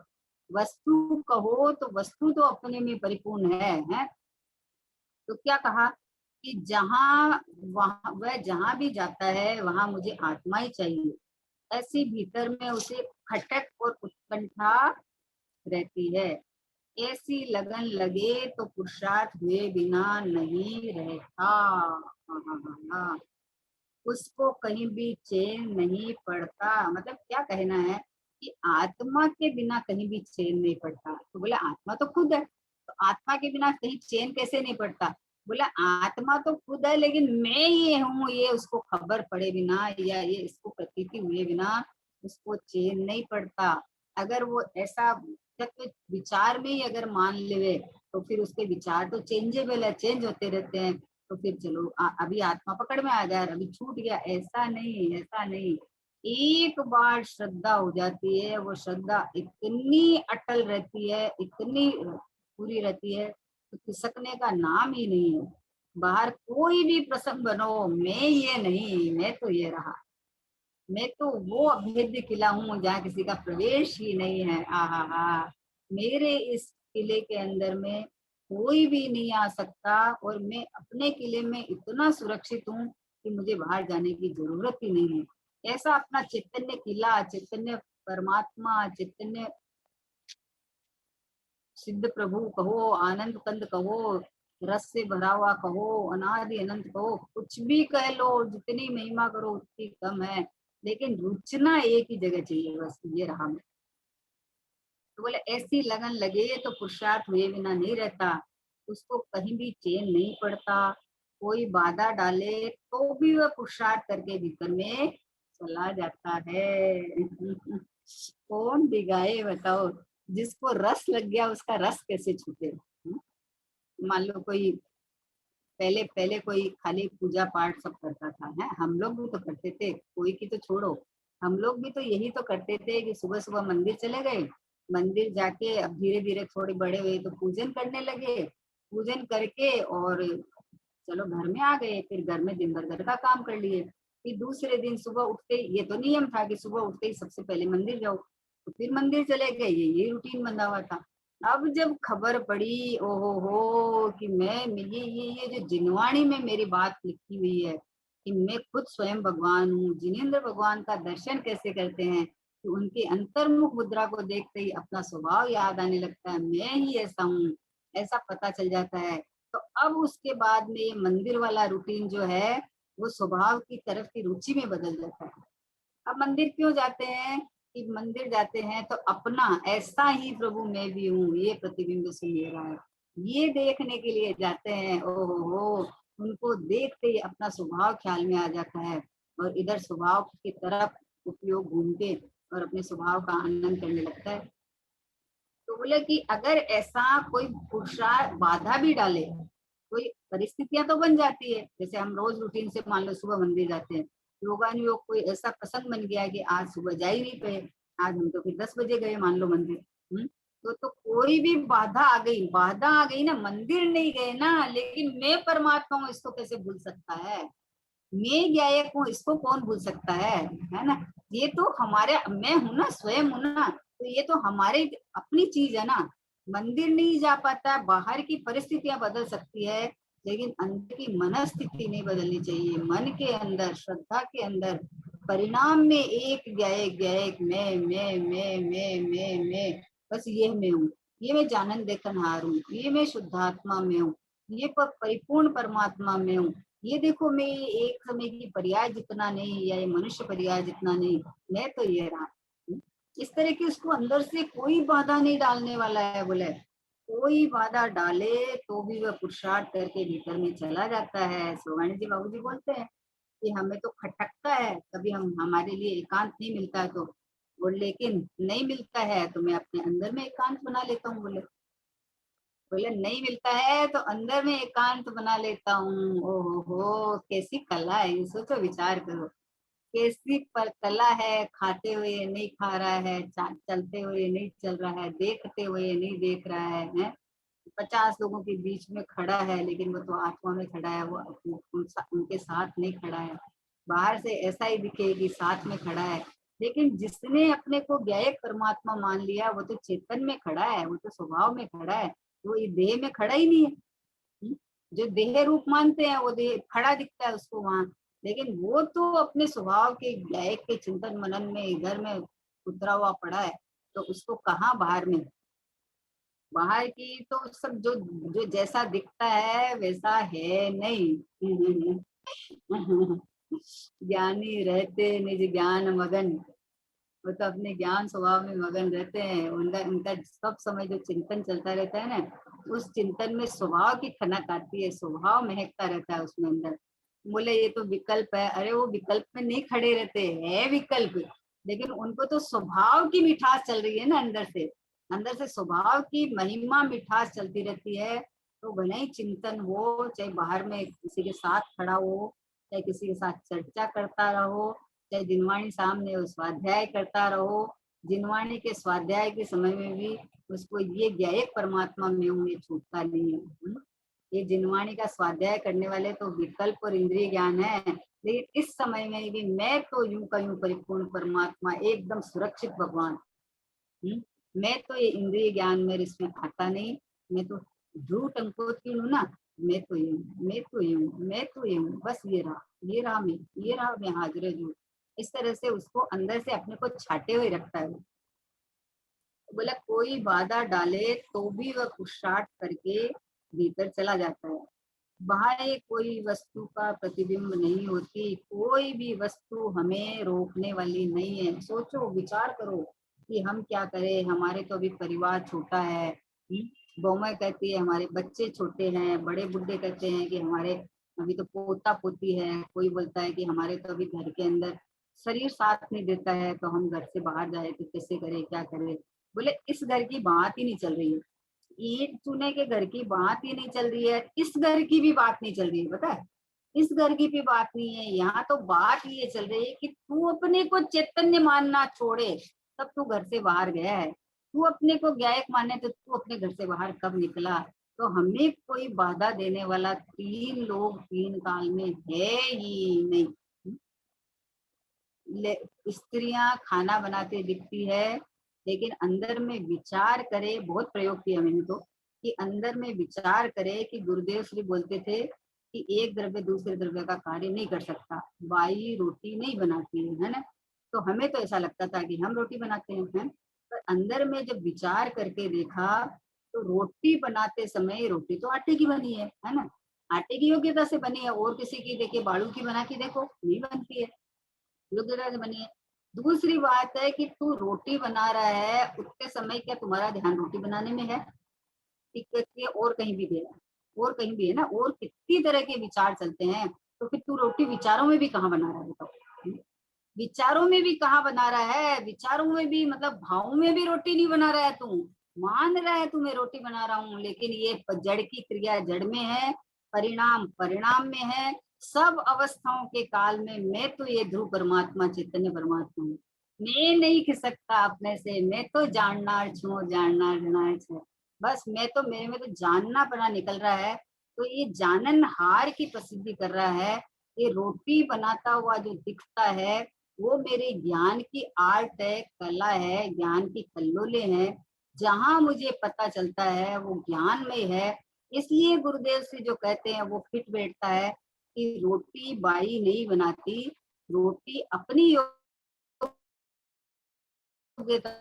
वस्तु कहो तो वस्तु तो अपने में परिपूर्ण है? तो क्या कहा कि जहां वहां वह जहां भी जाता है वहां मुझे आत्मा ही चाहिए, ऐसी भीतर में उसे खटक और उत्कंठा रहती है। ऐसी लगन लगे तो पुरुषार्थ हुए बिना नहीं रहता। हाँ, हाँ, हाँ, हाँ। उसको कहीं भी चैन नहीं पड़ता। मतलब क्या कहना है कि आत्मा के बिना कहीं भी चैन नहीं पड़ता। तो बोले आत्मा तो खुद है, तो आत्मा के बिना कहीं चैन कैसे नहीं पड़ता? बोला आत्मा तो खुद है लेकिन मैं ये हूँ ये उसको खबर पड़े बिना या ये इसको प्रतीति हुए बिना उसको चैन नहीं पड़ता। अगर वो ऐसा तत्व विचार में ही अगर मान ले तो फिर उसके विचार तो चेंजेबल है, चेंज होते रहते हैं। तो फिर चलो अभी आत्मा पकड़ में आ गया, अभी छूट गया, ऐसा नहीं, ऐसा नहीं। एक बार श्रद्धा हो जाती है, वो श्रद्धा इतनी अटल रहती है, इतनी पूरी रहती है तो खिसकने का नाम ही नहीं है। बाहर कोई भी प्रसंग बनो, मैं ये नहीं, मैं तो ये रहा, मैं तो वो अभेद्य किला हूँ जहाँ किसी का प्रवेश ही नहीं है। आहा हा, मेरे इस किले के अंदर में कोई भी नहीं आ सकता, और मैं अपने किले में इतना सुरक्षित हूँ कि मुझे बाहर जाने की जरूरत ही नहीं है। ऐसा अपना चैतन्य किला, चैतन्य परमात्मा, चैतन्य सिद्ध प्रभु कहो, आनंद कंद कहो, रस से भरा हुआ कहो, अनादि अनंत कहो, कुछ भी कह लो, जितनी महिमा करो उतनी कम है। लेकिन रुचना एक ही जगह चाहिए, बस ये रहा मैं। तो बोले ऐसी लगन लगे तो पुरुषार्थ हुए बिना नहीं रहता। उसको कहीं भी चैन नहीं पड़ता। कोई बाधा डाले तो भी वह पुरुषार्थ करके भीतर में चला जाता है। कौन दिगाए बताओ? जिसको रस लग गया उसका रस कैसे छूटे? मान लो कोई पहले पहले कोई खाली पूजा पाठ सब करता था, है हम लोग भी तो करते थे, कोई की तो छोड़ो, हम लोग भी तो यही तो करते थे कि सुबह सुबह मंदिर चले गए, मंदिर जाके अब धीरे धीरे थोड़े बड़े हुए तो पूजन करने लगे, पूजन करके और चलो घर में आ गए, फिर घर में दिन भर घर का काम कर लिए। फिर दूसरे दिन सुबह उठते ही ये तो नियम था कि सुबह उठते ही सबसे पहले मंदिर जाओ, तो फिर मंदिर चले गए, ये रूटीन बंधा हुआ था। अब जब खबर पड़ी ओहो हो कि मैं ये जो जिनवाणी में मेरी बात लिखी हुई है कि मैं खुद स्वयं भगवान हूँ, जिनेन्द्र भगवान का दर्शन कैसे करते हैं कि उनके अंतर्मुख मुद्रा को देखते ही अपना स्वभाव याद आने लगता है, मैं ही ऐसा हूँ, ऐसा पता चल जाता है। तो अब उसके बाद में ये मंदिर वाला रूटीन जो है वो स्वभाव की तरफ की रुचि में बदल जाता है। अब मंदिर क्यों जाते हैं? कि मंदिर जाते हैं तो अपना ऐसा ही प्रभु मैं भी हूँ ये प्रतिबिंब सुन ले रहा है, ये देखने के लिए जाते हैं। ओहो हो, उनको देखते ही अपना स्वभाव ख्याल में आ जाता है और इधर स्वभाव की तरफ उपयोग घूम के और अपने स्वभाव का आनंद करने लगता है। तो बोले कि अगर ऐसा कोई पुरुषार्थ बाधा भी डाले, कोई परिस्थितियां तो बन जाती है, जैसे हम रोज रूटीन से मान लो सुबह मंदिर जाते हैं, योगानुयोग कोई ऐसा प्रसंग बन गया कि आज सुबह जा ही नहीं पाए, आज हम तो फिर 10 बजे गए मान लो मंदिर। तो कोई भी बाधा आ गई, बाधा आ गई ना, मंदिर नहीं गए ना, लेकिन मैं परमात्मा हूँ इसको कैसे भूल सकता है? मैं गायक हूँ इसको कौन भूल सकता है ना? ये तो हमारे, मैं हूं ना, स्वयं हूं ना, तो ये तो हमारे अपनी चीज है ना। मंदिर नहीं जा पाता, बाहर की परिस्थितियां बदल सकती है लेकिन अंदर की मनस्थिति नहीं बदलनी चाहिए। मन के अंदर, श्रद्धा के अंदर परिणाम में एक गायक गायक मैं बस ये मैं हूँ, ये मैं जानन देखनहार हूँ, ये मैं शुद्धात्मा में हूँ, ये परिपूर्ण परमात्मा में हूँ। ये देखो मैं एक समय की पर्याय जितना नहीं या ये मनुष्य पर्याय जितना नहीं, मैं तो ये रहा। इस तरह की उसको अंदर से कोई बाधा नहीं डालने वाला है। बोले कोई बाधा डाले तो भी वह पुरुषार्थ करके भीतर में चला जाता है। सुवर्ण जी बाबू जी बोलते हैं कि हमें तो खटकता है, कभी हम हमारे लिए एकांत नहीं मिलता है तो बोले, लेकिन नहीं मिलता है तो मैं अपने अंदर में एकांत बना लेता हूँ। बोले बोले नहीं मिलता है तो अंदर में एकांत बना लेता हूँ। ओहो हो, कैसी कला है ये, सोचो विचार करो, कैसी पर कला है। खाते हुए नहीं खा रहा है, चलते हुए नहीं चल रहा है, देखते हुए नहीं देख रहा है? 50 लोगों के बीच में खड़ा है लेकिन वो तो आत्मा में खड़ा है, वो उनके साथ नहीं खड़ा है। बाहर से ऐसा ही दिखे कि साथ में खड़ा है, लेकिन जिसने अपने को ज्ञायक परमात्मा मान लिया वो तो चेतन में खड़ा है, वो तो स्वभाव में खड़ा है, वो ये देह में खड़ा ही नहीं है। हम्म? जो देह रूप मानते हैं वो देह खड़ा दिखता है उसको वहां, लेकिन वो तो अपने स्वभाव के ज्ञायक के चिंतन मनन में इधर में उतरा हुआ पड़ा है। तो उसको कहाँ बाहर में, बाहर की तो सब जो जो जैसा दिखता है वैसा है नहीं। ज्ञानी रहते निज ज्ञान मगन, वो तो अपने ज्ञान स्वभाव में मगन रहते हैं। उनका उनका सब समय जो चिंतन चलता रहता है ना, उस चिंतन में स्वभाव की खनक आती है, स्वभाव महकता रहता है उसमें अंदर। बोले ये तो विकल्प है, अरे वो विकल्प में नहीं खड़े रहते हैं विकल्प, लेकिन उनको तो स्वभाव की मिठास चल रही है ना अंदर से, अंदर से स्वभाव की महिमा मिठास चलती रहती है। तो भले ही चिंतन हो, चाहे बाहर में किसी के साथ खड़ा हो, चाहे किसी के साथ चर्चा करता रहो, चाहे जिनवाणी सामने हो स्वाध्याय करता रहो, जिनवाणी के स्वाध्याय के समय में भी उसको ये ज्ञायक परमात्मा में हूँ ये छूटता नहीं है। ये जिनवाणी का स्वाध्याय करने वाले तो विकल्प और इंद्रिय ज्ञान है, लेकिन इस समय में भी मैं तो यूं का यूं परिपूर्ण परमात्मा एकदम सुरक्षित भगवान। मैं तो ये इंद्रिय ज्ञान मेरे इसमें आता नहीं, मैं तो ध्रुव टंकोत की हूँ ना, मैं तो ये हूँ, मैं तो ये हूँ, मैं तो ये हूँ, बस ये रहा, ये रहा मैं, ये रहा मैं हाजिर हूँ। इस तरह से उसको अंदर से अपने को छाटे हुए रखता है। बोला कोई बाधा डाले तो भी वह पुरुषार्थ करके भीतर चला जाता है। बाहर कोई वस्तु का प्रतिबिंब नहीं होती, कोई भी वस्तु हमें रोकने वाली नहीं है। सोचो विचार करो कि हम क्या करें, हमारे तो अभी परिवार छोटा है। बहुमाई कहती है हमारे बच्चे छोटे हैं, बड़े बुड्ढे कहते हैं कि हमारे अभी तो पोता पोती है, कोई बोलता है कि हमारे तो अभी घर के अंदर शरीर साथ नहीं देता है तो हम घर से बाहर जाए तो कैसे करें क्या करें। बोले इस घर की बात ही नहीं चल रही है, ईट चूने के घर की बात ही नहीं चल रही है, इस घर की भी बात नहीं चल रही है। पता है इस घर की भी बात नहीं है, यहाँ तो बात ये चल रही है कि तू अपने को चैतन्य मानना छोड़े तब तू घर से बाहर गया है। तू अपने को ज्ञायक माने तो तू अपने घर से बाहर कब निकला। तो हमें कोई बाधा देने वाला तीन लोग तीन काल में है ही नहीं। स्त्रियां खाना बनाते दिखती है, लेकिन अंदर में विचार करे, बहुत प्रयोग किया मैंने तो, कि अंदर में विचार करे कि गुरुदेव श्री बोलते थे कि एक द्रव्य दूसरे द्रव्य का कार्य नहीं कर सकता, बाई रोटी नहीं बनाती है ना। तो हमें तो ऐसा लगता था कि हम रोटी बनाते हैं, है? पर अंदर में जब विचार करके देखा तो रोटी बनाते समय रोटी तो आटे की बनी है ना, आटे की योग्यता से बनी है। और किसी की देखिए बाड़ू की बना के देखो नहीं बनती है, योग्यता से बनी है। दूसरी बात है कि तू रोटी बना रहा है उतने समय क्या तुम्हारा ध्यान रोटी बनाने में है, ठीक है, और कहीं भी है, और कहीं भी है ना, और कितनी तरह के विचार चलते हैं। तो फिर तू रोटी विचारों में भी कहाँ बना रहा है बताओ। विचारों में भी कहाँ बना रहा है, विचारों में भी मतलब भावों में भी रोटी नहीं बना रहा है तू। मान रहा है तू मैं रोटी बना रहा हूँ, लेकिन ये जड़ की क्रिया जड़ में है, परिणाम परिणाम में है। सब अवस्थाओं के काल में मैं तो ये ध्रुव परमात्मा चैतन्य परमात्मा हूँ। मैं नहीं खिसकता अपने से, मैं तो जानना छू जानना छू, बस मैं तो मेरे में तो जानना पना निकल रहा है। तो ये जानन हार की प्रसिद्धि कर रहा है। ये रोटी बनाता हुआ जो दिखता है वो मेरे ज्ञान की आर्ट है, कला है, ज्ञान की कल्लोले हैं। जहां मुझे पता चलता है वो ज्ञान में है। इसलिए गुरुदेव से जो कहते हैं वो फिट बैठता है कि रोटी बाई नहीं बनाती, रोटी अपनी योग्यता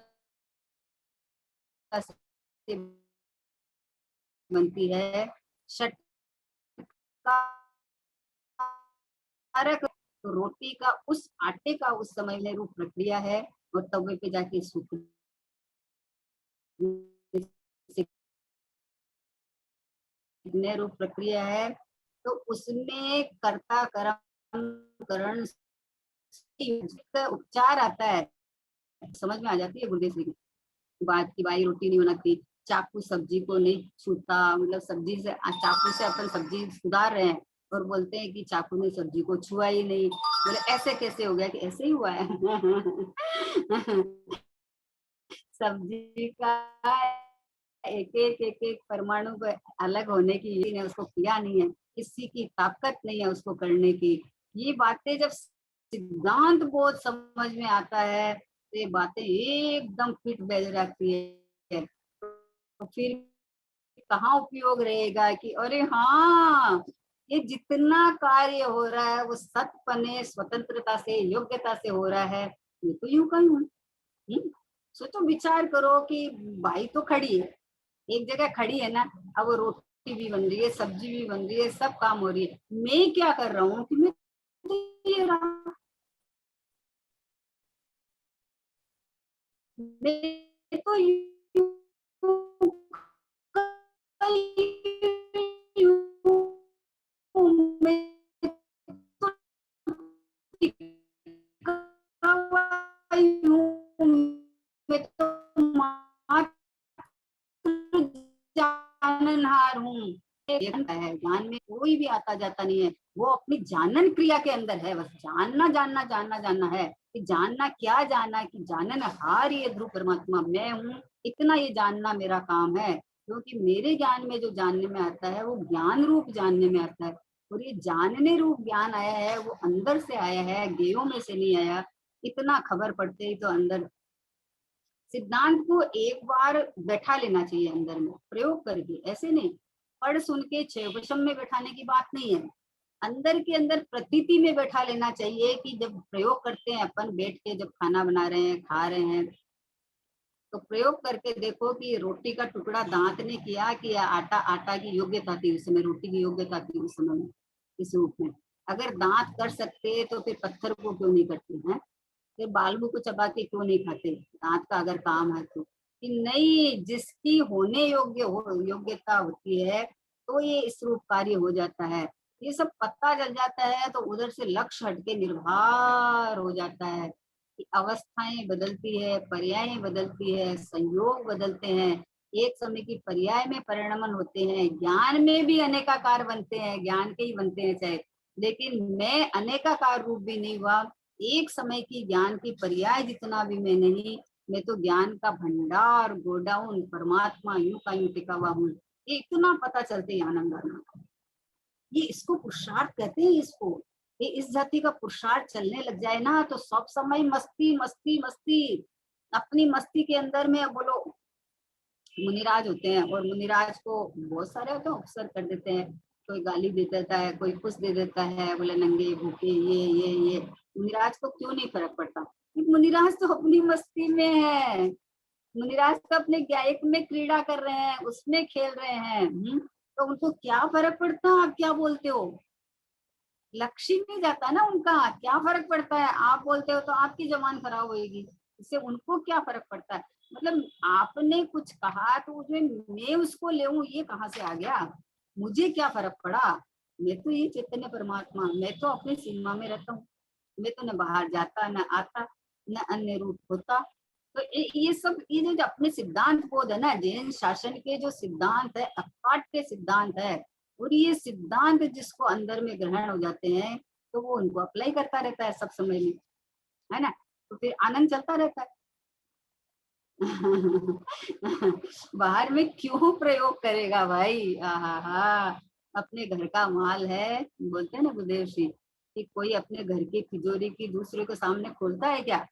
से बनती है, षटकारक तो रोटी का उस आटे का उस समय में रूप प्रक्रिया है और तवे पे जाके सूखने रूप प्रक्रिया है। तो उसमें कर्ता कर्म करण उपचार आता है, समझ में आ जाती है गुरुदेव जी की बात की। भाई रोटी नहीं बनाती, चाकू सब्जी को नहीं छूता, मतलब सब्जी से चाकू से अपन सब्जी सुधार रहे हैं और बोलते हैं कि चाकू ने सब्जी को छुआ ही नहीं। बोले ऐसे कैसे हो गया? कि ऐसे ही हुआ है। सब्जी का एक परमाणु को अलग होने की ने उसको किया नहीं है, किसी की ताकत नहीं है उसको करने की। ये बातें जब सिद्धांत बोध समझ में आता है तो ये बातें एकदम फिट बैठ जाती है। तो फिर कहाँ उपयोग रहेगा कि अरे हाँ, ये जितना कार्य हो रहा है वो सतपने स्वतंत्रता से योग्यता से हो रहा है। ये तो यूं का यूं। सोचो विचार करो कि बाई तो खड़ी है, एक जगह खड़ी है ना, अब वो रोटी भी बन रही है, सब्जी भी बन रही है, सब काम हो रही है। मैं क्या कर रहा हूँ कि मैं ये रहा, मैं तो मैं तो मैं तो जाननहार हूँ। है ज्ञान में कोई भी आता जाता नहीं है, वो अपनी जानन क्रिया के अंदर है। बस जानना जानना जानना जानना है कि जानना क्या जाना कि जाननहार ये ध्रुव परमात्मा मैं हूँ, इतना ये जानना मेरा काम है। क्योंकि मेरे ज्ञान में जो जानने में आता है वो ज्ञान रूप जानने में आता है, और ये जानने रूप ज्ञान आया है वो अंदर से आया है, गेयों में से नहीं आया। इतना खबर पड़ते ही तो अंदर सिद्धांत को एक बार बैठा लेना चाहिए अंदर में प्रयोग करके, ऐसे नहीं पढ़ सुन के छेवशम में बैठाने की बात नहीं है। अंदर के अंदर प्रतीति में बैठा लेना चाहिए कि जब प्रयोग करते हैं अपन बैठ के, जब खाना बना रहे हैं खा रहे हैं तो प्रयोग करके देखो कि रोटी का टुकड़ा दांत ने किया कि आटा, आटा की योग्यता थी उस समय, रोटी की योग्यता थी उस समय में इस रूप में। अगर दांत कर सकते तो फिर पत्थर को क्यों नहीं करते हैं? फिर बालू को चबा के क्यों नहीं खाते? दांत का अगर काम है तो कि नहीं, जिसकी होने योग्य हो योग्यता होती है तो ये इस रूप कार्य हो जाता है। ये सब पता चल जाता है तो उधर से लक्ष्य हटके निर्भर हो जाता है कि अवस्थाएं बदलती है, पर्याय बदलती है, संयोग बदलते हैं, एक समय की पर्याय में परिणमन होते हैं, ज्ञान में भी अनेकाकार बनते हैं, ज्ञान के ही बनते हैं चाहे, लेकिन मैं अनेकाकार रूप भी नहीं हुआ। एक समय की ज्ञान की पर्याय जितना भी मैं नहीं, मैं तो ज्ञान का भंडार गोडाउन परमात्मा यूं का यूं टिका हुआ हूँ। ये इतना पता चलते ही आनंद आना, ये इसको पुरुषार्थ कहते हैं। इसको ये इस जाति का पुरुषार्थ चलने लग जाए ना तो सब समय मस्ती मस्ती मस्ती, अपनी मस्ती के अंदर में। बोलो मुनिराज होते हैं और मुनिराज को बहुत सारे होते हैं अवसर कर देते हैं, कोई गाली दे देता है, कोई कुछ दे देता है, बोले नंगे भूखे ये मुनिराज को क्यों नहीं फर्क पड़ता? मुनिराज तो अपनी मस्ती में है, मुनिराज तो अपने गायक में क्रीड़ा कर रहे हैं, उसमें खेल रहे हैं। तो उनको क्या फर्क पड़ता है आप क्या बोलते हो? लक्ष्य नहीं जाता ना उनका, क्या फर्क पड़ता है आप बोलते हो तो आपकी जबान खराब होगी, इससे उनको क्या फर्क पड़ता है? मतलब आपने कुछ कहा तो उसमें मैं उसको ले ये कहाँ से आ गया? मुझे क्या फर्क पड़ा? मैं तो ये चैतन्य परमात्मा, मैं तो अपनी सीमा में रहता हूँ, मैं तो न बाहर जाता न आता न अन्य रूप होता। तो ये सब ये जो अपने सिद्धांत बोध है ना, जैन शासन के जो सिद्धांत है अकाट्य सिद्धांत है, और ये सिद्धांत जिसको अंदर में ग्रहण हो जाते हैं तो वो उनको अप्लाई करता रहता है सब समय में, है ना? तो फिर आनंद चलता रहता है। बाहर में क्यों प्रयोग करेगा भाई? आहा, अपने घर का माल है, बोलते हैं ना गुरुदेव जी कि कोई अपने घर की तिजोरी की दूसरे के सामने खोलता है क्या?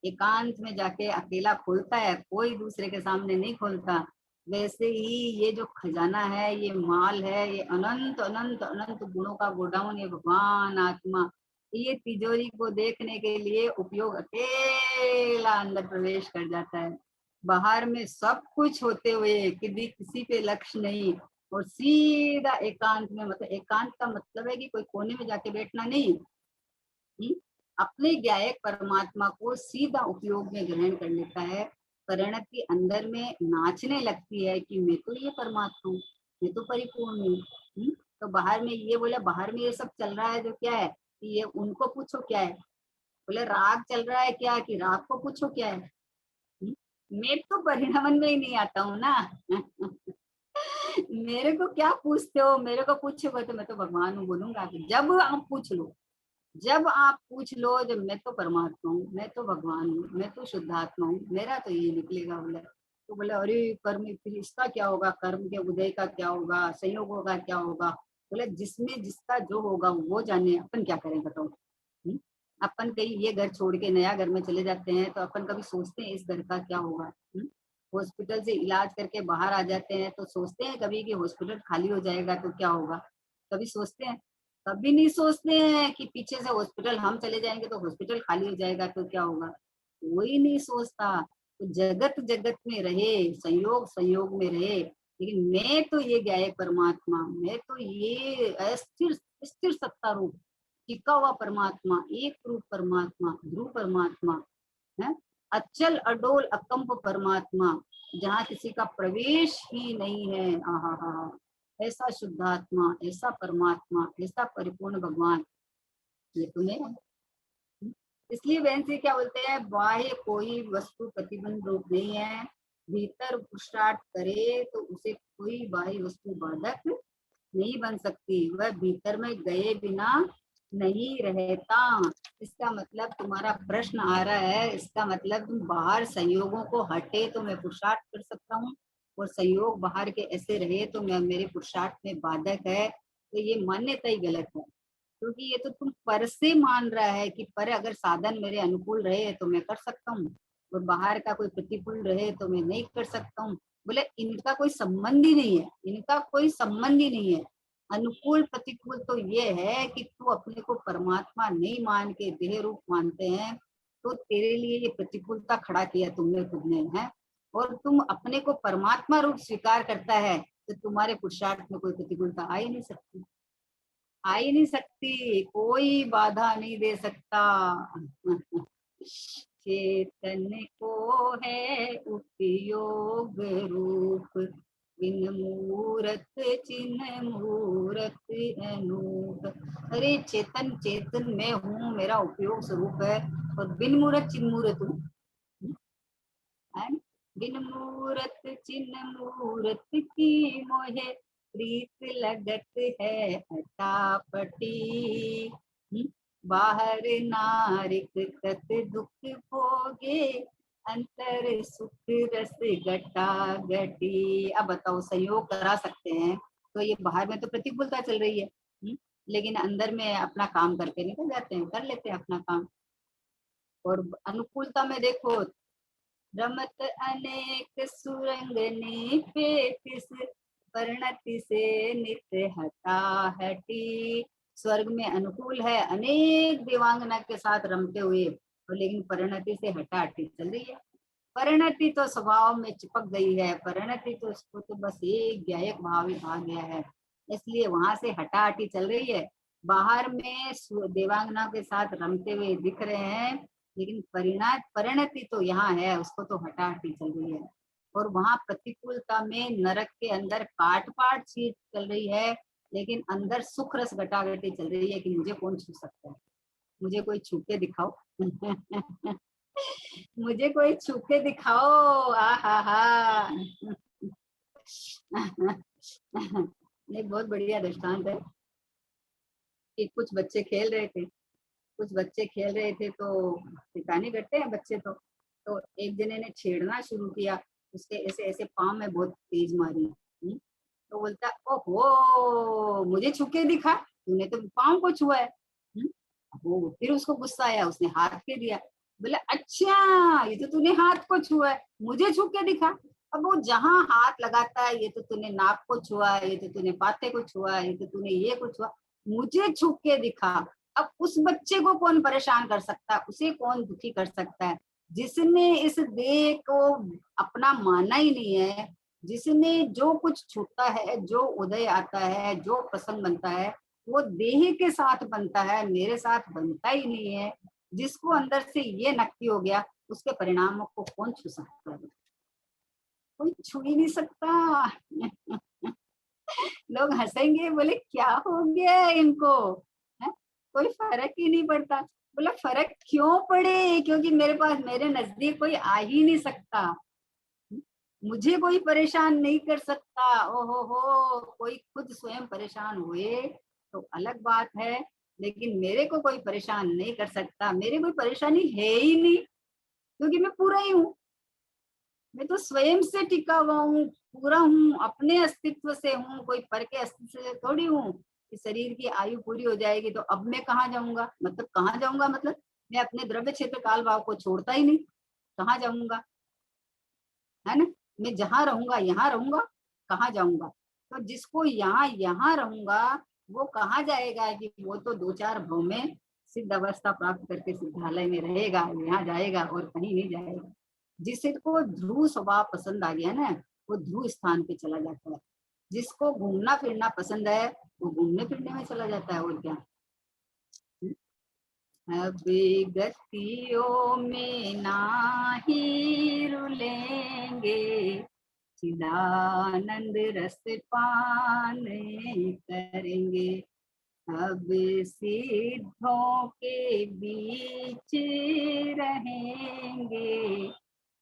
एकांत में जाके अकेला खोलता है, कोई दूसरे के सामने नहीं खोलता। वैसे ही ये जो खजाना है, ये माल है, ये अनंत अनंत अनंत गुणों का गोडाउन, ये भगवान आत्मा ये तिजोरी को देखने के लिए उपयोग अकेला अंदर प्रवेश कर जाता है। बाहर में सब कुछ होते हुए किसी पे लक्ष्य नहीं, और सीधा एकांत में, मतलब एकांत का मतलब है कि कोई कोने में जाके बैठना नहीं, अपने ज्ञायक परमात्मा को सीधा उपयोग में ग्रहण कर लेता है। परिणति अंदर में नाचने लगती है कि मैं तो ये परमात्मा हूँ, मैं तो परिपूर्ण हूँ। तो बाहर में ये बोला, बाहर में ये सब चल रहा है जो क्या है, कि ये उनको पूछो क्या है, बोले राग चल रहा है क्या, कि राग को पूछो क्या है। हम्म, मैं तो परिणमन में ही नहीं आता हूँ ना। मेरे को क्या पूछते हो, मेरे को पूछोगे तो मैं तो भगवान हूँ बोलूंगा। जब आप पूछ लो, जब आप पूछ लो, जब मैं तो परमात्मा हूँ, मैं तो भगवान हूँ, मैं तो शुद्धात्मा हूँ, मेरा तो ये निकलेगा। बोले तो बोले अरे कर्म, फिर इसका क्या होगा, कर्म के उदय का क्या होगा, संयोगों का क्या होगा। बोले जिसमें जिसका जो होगा वो जाने, अपन क्या करें बताओ। अपन कहीं ये घर छोड़ के नया घर में चले जाते हैं तो अपन कभी सोचते हैं इस घर का क्या होगा। हॉस्पिटल से इलाज करके बाहर आ जाते हैं तो सोचते हैं कभी कि हॉस्पिटल खाली हो जाएगा तो क्या होगा, कभी सोचते हैं? कभी नहीं सोचते हैं कि पीछे से हॉस्पिटल हम चले जाएंगे तो हॉस्पिटल खाली हो जाएगा तो क्या होगा, कोई नहीं सोचता। तो जगत जगत में रहे, संयोग संयोग में रहे, लेकिन मैं तो ये ज्ञाय परमात्मा, मैं तो ये अस्थिर स्थिर सत्ता रूप टिका हुआ परमात्मा, एक रूप परमात्मा, ध्रुव परमात्मा है, अचल अडोल अकंप परमात्मा, जहाँ किसी का प्रवेश ही नहीं है। आहा हा, ऐसा शुद्धात्मा, ऐसा परमात्मा, ऐसा परिपूर्ण भगवान, ये तुम्हें। इसलिए बहन से क्या बोलते हैं, बाह्य कोई वस्तु प्रतिबंध रूप नहीं है, भीतर पुरुषार्थ करे तो उसे कोई बाह्य वस्तु बाधक नहीं बन सकती, वह भीतर में गए बिना नहीं रहता। इसका मतलब तुम्हारा प्रश्न आ रहा है, इसका मतलब तुम बाहर संयोगों को हटे तो मैं पुरुषार्थ कर सकता हूँ, और संयोग बाहर के ऐसे रहे तो मैं मेरे पुरुषार्थ में बाधक है, तो ये मान्यता ही गलत है। क्योंकि ये तो तुम पर से मान रहा है कि पर अगर साधन मेरे अनुकूल रहे तो मैं कर सकता हूँ, और बाहर का कोई प्रतिकूल रहे तो मैं नहीं कर सकता हूँ। बोले इनका कोई संबंध ही नहीं है, इनका कोई संबंध ही नहीं है। अनुकूल प्रतिकूल तो ये है कि तू अपने को परमात्मा नहीं मान के देह रूप मानते हैं, तो तेरे लिए ये प्रतिकूलता खड़ा किया तुमने खुद ने है, और तुम अपने को परमात्मा रूप स्वीकार करता है तो तुम्हारे पुरुषार्थ में कोई प्रतिकूलता आ ही नहीं सकती, आ ही नहीं सकती, कोई बाधा नहीं दे सकता। चेतन को है उपयोग रूप, बिन मूरत चिन्ह मूरत अनूप। अरे चेतन, चेतन मैं हूँ, मेरा उपयोग स्वरूप है, और बिन मूरत चिन्ह मूरत हूँ, बिन मूरत चिन्ह मूरत की मोहे प्रीत लगत है अटापटी। बाहर नारिक तत दुख भोगे, अंतर सुख रस गटा गटी। अब बताओ संयोग करा सकते हैं तो ये बाहर में तो प्रतिकूलता चल रही है, लेकिन अंदर में अपना काम करके निकल जाते हैं, कर लेते हैं अपना काम। और अनुकूलता में देखो, रमत अनेक सुरंगनी पेतिस, परिणति से नित्य हटा हटी। स्वर्ग में अनुकूल है, अनेक देवांगना के साथ रमते हुए, और लेकिन परिणति से हटा हटी चल रही है। परिणति तो स्वभाव में चिपक गई है, परिणति तो उसको तो बस एक ज्ञायक भाव ही आ गया है, इसलिए वहां से हटा हटी चल रही है। बाहर में देवांगना के साथ रमते हुए दिख रहे हैं, लेकिन परिणति तो यहाँ है, उसको तो हटा हटी चल रही है। और वहां प्रतिकूलता में नरक के अंदर काट पाट चीज चल रही है, लेकिन अंदर सुख रस घटाघटी चल रही है कि मुझे कौन छू सकता है, मुझे कोई छू के दिखाओ। मुझे कोई छू के दिखाओ। आ हा हा। ये बहुत बढ़िया दृष्टांत है कि कुछ बच्चे खेल रहे थे, कुछ बच्चे खेल रहे थे तो पिटाने करते हैं बच्चे, तो एक जने ने छेड़ना शुरू किया, उसके ऐसे ऐसे पाँव में बहुत तेज मारी। तो बोलता ओहो मुझे छू के दिखा, तूने तो पाँव को छुआ है। वो फिर उसको गुस्सा आया, उसने हाथ के दिया, बोला अच्छा ये तो तूने हाथ को छुआ है, मुझे छू के दिखा। अब वो जहां हाथ लगाता है, ये तो तूने नाक को छुआ, ये तो तूने पाते को छुआ, ये तो तूने ये को छुआ, मुझे छू के दिखा। अब उस बच्चे को कौन परेशान कर सकता है, उसे कौन दुखी कर सकता है? जिसने इस देह को अपना माना ही नहीं है, जिसने जो कुछ छूटता है, जो उदय आता है, जो प्रसंग बनता है, वो देह के साथ बनता है, मेरे साथ बनता ही नहीं है। जिसको अंदर से ये नक्की हो गया, उसके परिणामों को कौन छू सकता है? कोई छू ही नहीं सकता। लोग हंसेंगे, बोले क्या हो गया है इनको, है? कोई फर्क ही नहीं पड़ता। बोला फर्क क्यों पड़े, क्योंकि मेरे पास, मेरे नजदीक कोई आ ही नहीं सकता, मुझे कोई परेशान नहीं कर सकता। ओहो हो, कोई खुद स्वयं परेशान हुए तो अलग बात है, लेकिन मेरे को कोई परेशान नहीं कर सकता। मेरी कोई परेशानी है ही नहीं, क्योंकि मैं पूरा ही हूँ। मैं तो स्वयं से टिका हुआ हूँ, पूरा हूँ, अपने अस्तित्व से हूँ, कोई पर के अस्तित्व से थोड़ी हूँ। कि शरीर की आयु पूरी हो जाएगी तो अब मैं कहाँ जाऊंगा, मतलब कहाँ जाऊंगा, मतलब मैं अपने द्रव्य क्षेत्र काल भाव को छोड़ता ही नहीं, कहाँ जाऊंगा, है ना? मैं जहाँ रहूंगा यहाँ रहूंगा, कहाँ जाऊंगा? तो जिसको यहाँ यहाँ रहूंगा, वो कहाँ जाएगा? कि वो तो 2-4 भाव में सिद्ध अवस्था प्राप्त करके सिद्धालय में रहेगा, यहाँ जाएगा और कहीं नहीं जाएगा। जिसको ध्रुव स्वभाव पसंद आ गया ना, वो ध्रुव स्थान पे चला जाता है। जिसको घूमना फिरना पसंद है, वो घूमने फिरने में चला जाता है, और क्या। अब गतियों में नाही रुलेंगे, चिदानंद रस पान करेंगे। अब सिद्धों के बीच रहेंगे,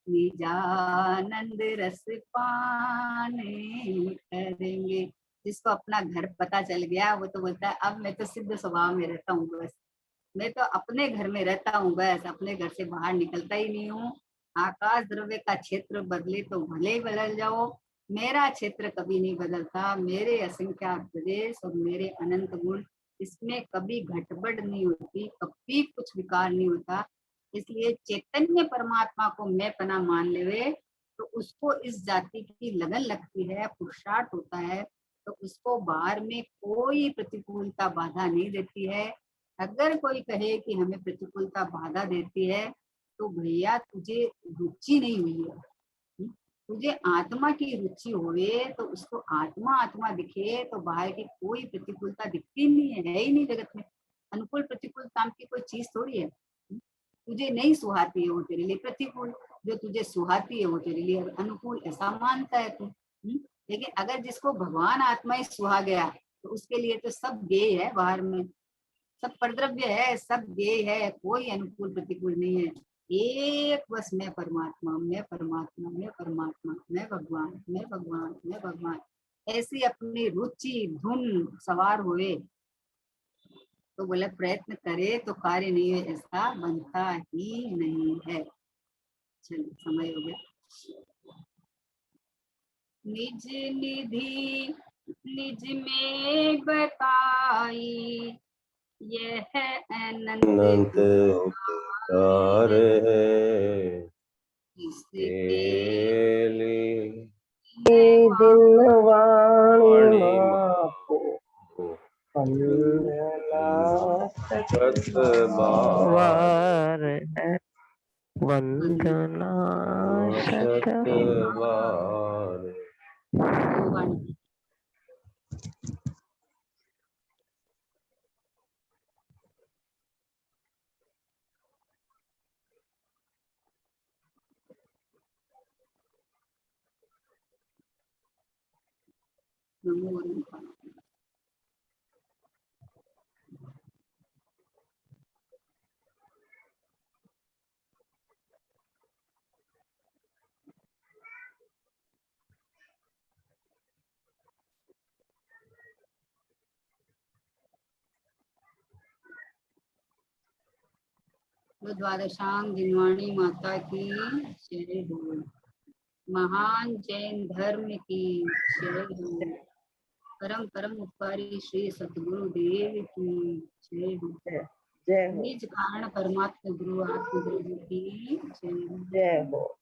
निजानंद रस पान करेंगे। जिसको अपना घर पता चल गया, वो तो बोलता है अब मैं तो सिद्ध स्वभाव में रहता हूँ, बस मैं तो अपने घर में रहता हूँ, बस अपने घर से बाहर निकलता ही नहीं हूँ। आकाश द्रव्य का क्षेत्र बदले तो भले ही बदल जाओ, मेरा क्षेत्र कभी नहीं बदलता। मेरे असंख्यात प्रदेश और मेरे अनंत गुण, इसमें कभी घटबढ़ नहीं होती, कभी कुछ विकार नहीं होता। इसलिए चैतन्य परमात्मा को मैं पना मान लेवे, तो उसको इस जाति की लगन लगती है, पुरुषार्थ होता है, तो उसको बाहर में कोई प्रतिकूलता बाधा नहीं देती है। अगर कोई कहे कि हमें प्रतिकूलता बाधा देती है, तो भैया तुझे रुचि नहीं हुई है। तुझे आत्मा की रुचि हुए तो उसको आत्मा आत्मा दिखे, तो बाहर की कोई प्रतिकूलता दिखती नहीं है ही नहीं जगत में। अनुकूल प्रतिकूल काम की कोई चीज थोड़ी है। तुझे नहीं सुहाती है वो तेरे लिए प्रतिकूल, जो तुझे सुहाती है वो तेरे लिए अनुकूल, ऐसा मानता है तू। लेकिन अगर जिसको भगवान आत्मा ही सुहा गया, तो उसके लिए तो सब गेय है, बाहर में सब परद्रव्य है, सब गेय है, कोई अनुकूल प्रतिकूल नहीं है। एक बस मैं परमात्मा, मैं परमात्मा, मैं परमात्मा, मैं भगवान, मैं भगवान, मैं भगवान, ऐसी अपनी रुचि धुन सवार हुए तो बोले प्रयत्न करे तो कार्य नहीं है, ऐसा बनता ही नहीं है। चलिए समय हो गया। निज निधि निज में बताई, यह अनंत उपकार है, इसके दिन वाणी मापो शतबार है, वंदना शतबार। द्वादशांग जिनवाणी माता की जय हो। महान जैन धर्म की जय हो। परम परम उपकारी श्री सतगुरु देव की जय हो। निज कारण परमात्मा गुरु आत्मदेव की जय हो।